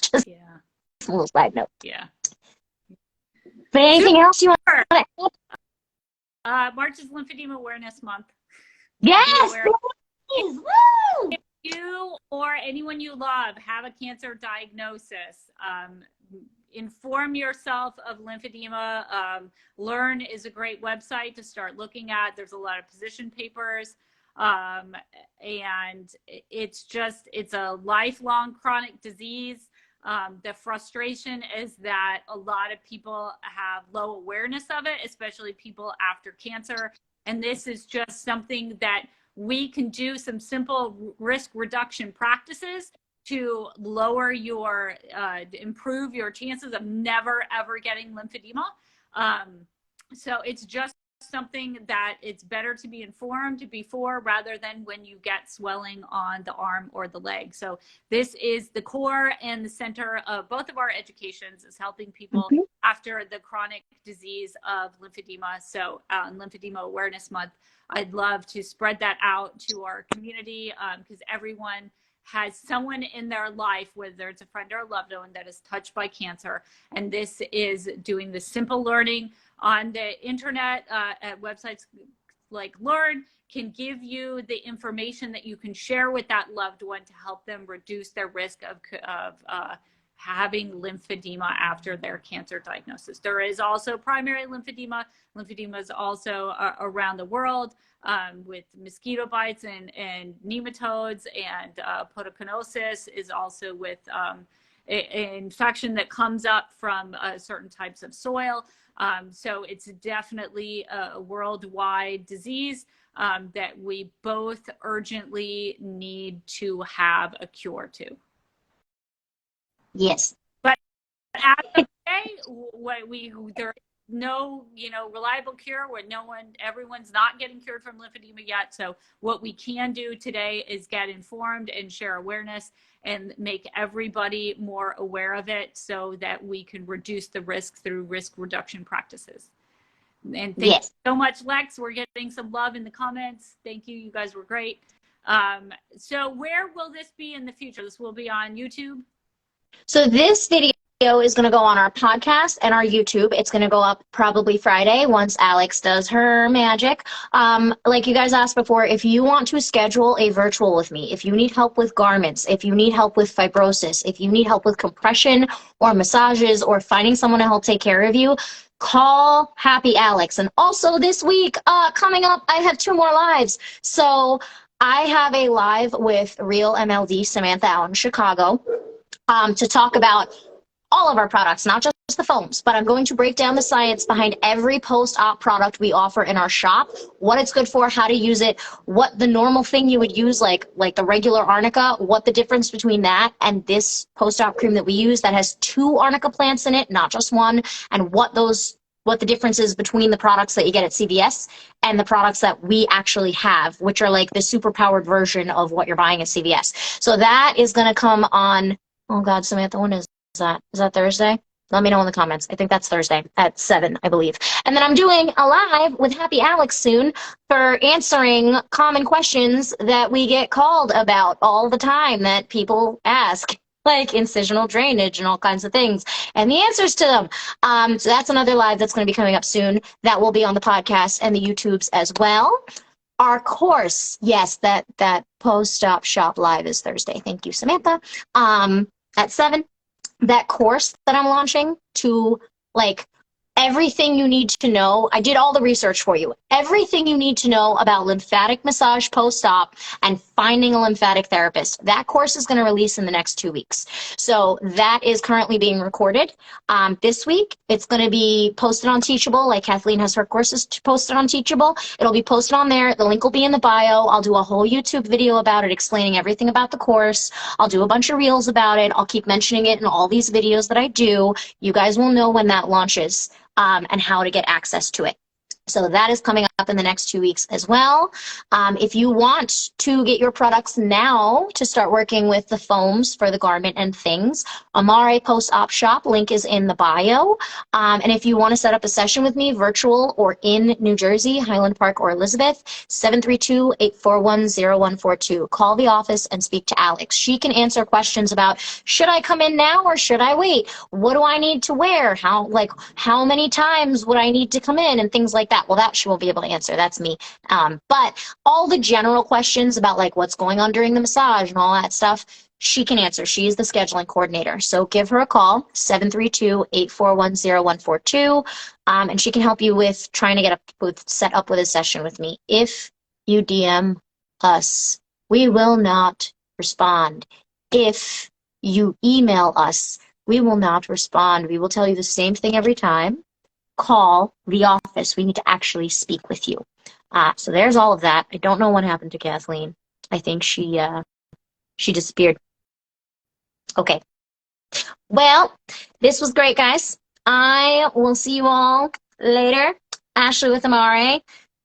Just a little side note. Yeah. But anything else you want to add? March is Lymphedema Awareness Month. Yes! Please. Woo! If you or anyone you love have a cancer diagnosis, inform yourself of lymphedema. Learn is a great website to start looking at. There's a lot of position papers. And it's a lifelong chronic disease. The frustration is that a lot of people have low awareness of it, especially people after cancer. And this is just something that we can do some simple risk reduction practices to lower your, improve your chances of never, ever getting lymphedema. So it's just something that it's better to be informed before rather than when you get swelling on the arm or the leg. So this is the core and the center of both of our educations, is helping people after the chronic disease of lymphedema. So Lymphedema Awareness Month, I'd love to spread that out to our community, because everyone has someone in their life, whether it's a friend or a loved one, that is touched by cancer. And this is doing the simple learning on the internet, at websites like Learn, can give you the information that you can share with that loved one to help them reduce their risk of having lymphedema after their cancer diagnosis. There is also primary lymphedema. Lymphedema is also around the world, with mosquito bites and nematodes, and podocynosis is also with an infection that comes up from certain types of soil. So it's definitely a worldwide disease that we both urgently need to have a cure to. Yes. But as of today, there is no, reliable cure where everyone's not getting cured from lymphedema yet. So what we can do today is get informed and share awareness and make everybody more aware of it so that we can reduce the risk through risk reduction practices. And thank you so much, Lex. We're getting some love in the comments. Thank you. You guys were great. So where will this be in the future? This will be on YouTube? So this video is going to go on our podcast and our YouTube. It's going to go up probably Friday once Alex does her magic. Like you guys asked before, if you want to schedule a virtual with me, if you need help with garments, if you need help with fibrosis, if you need help with compression or massages or finding someone to help take care of you, call Happy Alex. And also this week, coming up, I have 2 more lives. So I have a live with Real MLD Samantha out in Chicago to talk about all of our products, not just the foams, but I'm going to break down the science behind every post-op product we offer in our shop, what it's good for, how to use it, what the normal thing you would use, like the regular arnica, what the difference between that and this post-op cream that we use that has 2 arnica plants in it, not just 1, and what the difference is between the products that you get at CVS and the products that we actually have, which are like the super powered version of what you're buying at CVS. So that is going to come on, oh God, Samantha, when is that? Is that Thursday? Let me know in the comments. I think that's Thursday at 7, I believe. And then I'm doing a live with Happy Alex soon for answering common questions that we get called about all the time that people ask, like incisional drainage and all kinds of things, and the answers to them. So that's another live that's going to be coming up soon. That will be on the podcast and the YouTubes as well. Our course, yes, that post-op shop live is Thursday. Thank you, Samantha. At 7. That course that I'm launching to everything you need to know. I did all the research for you. Everything you need to know about lymphatic massage post-op and finding a lymphatic therapist. That course is going to release in the next 2 weeks. So that is currently being recorded. This week, it's going to be posted on Teachable, like Kathleen has her courses posted on Teachable. It'll be posted on there. The link will be in the bio. I'll do a whole YouTube video about it, explaining everything about the course. I'll do a bunch of reels about it. I'll keep mentioning it in all these videos that I do. You guys will know when that launches. And how to get access to it. So that is coming up in the next 2 weeks as well. If you want to get your products now to start working with the foams for the garment and things, Amare Post-Op Shop, link is in the bio. And if you want to set up a session with me, virtual or in New Jersey, Highland Park or Elizabeth, 732-841-0142. Call the office and speak to Alex. She can answer questions about, should I come in now or should I wait? What do I need to wear? How many times would I need to come in and things like that? Well, that she won't be able to answer. That's me. But all the general questions about what's going on during the massage and all that stuff, she can answer. She is the scheduling coordinator. So give her a call, 732-841-0142, and she can help you with trying to set up with a session with me. If you DM us, we will not respond. If you email us. We will not respond. We will tell you the same thing every time. Call the office. We need to actually speak with you. So there's all of that. I don't know what happened to Kathleen. I think she disappeared. Okay. Well, this was great, guys. I will see you all later. Ashley with Amare.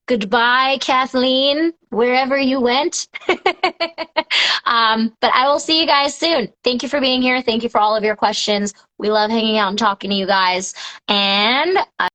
Goodbye, Kathleen, wherever you went. But I will see you guys soon. Thank you for being here. Thank you for all of your questions. We love hanging out and talking to you guys. And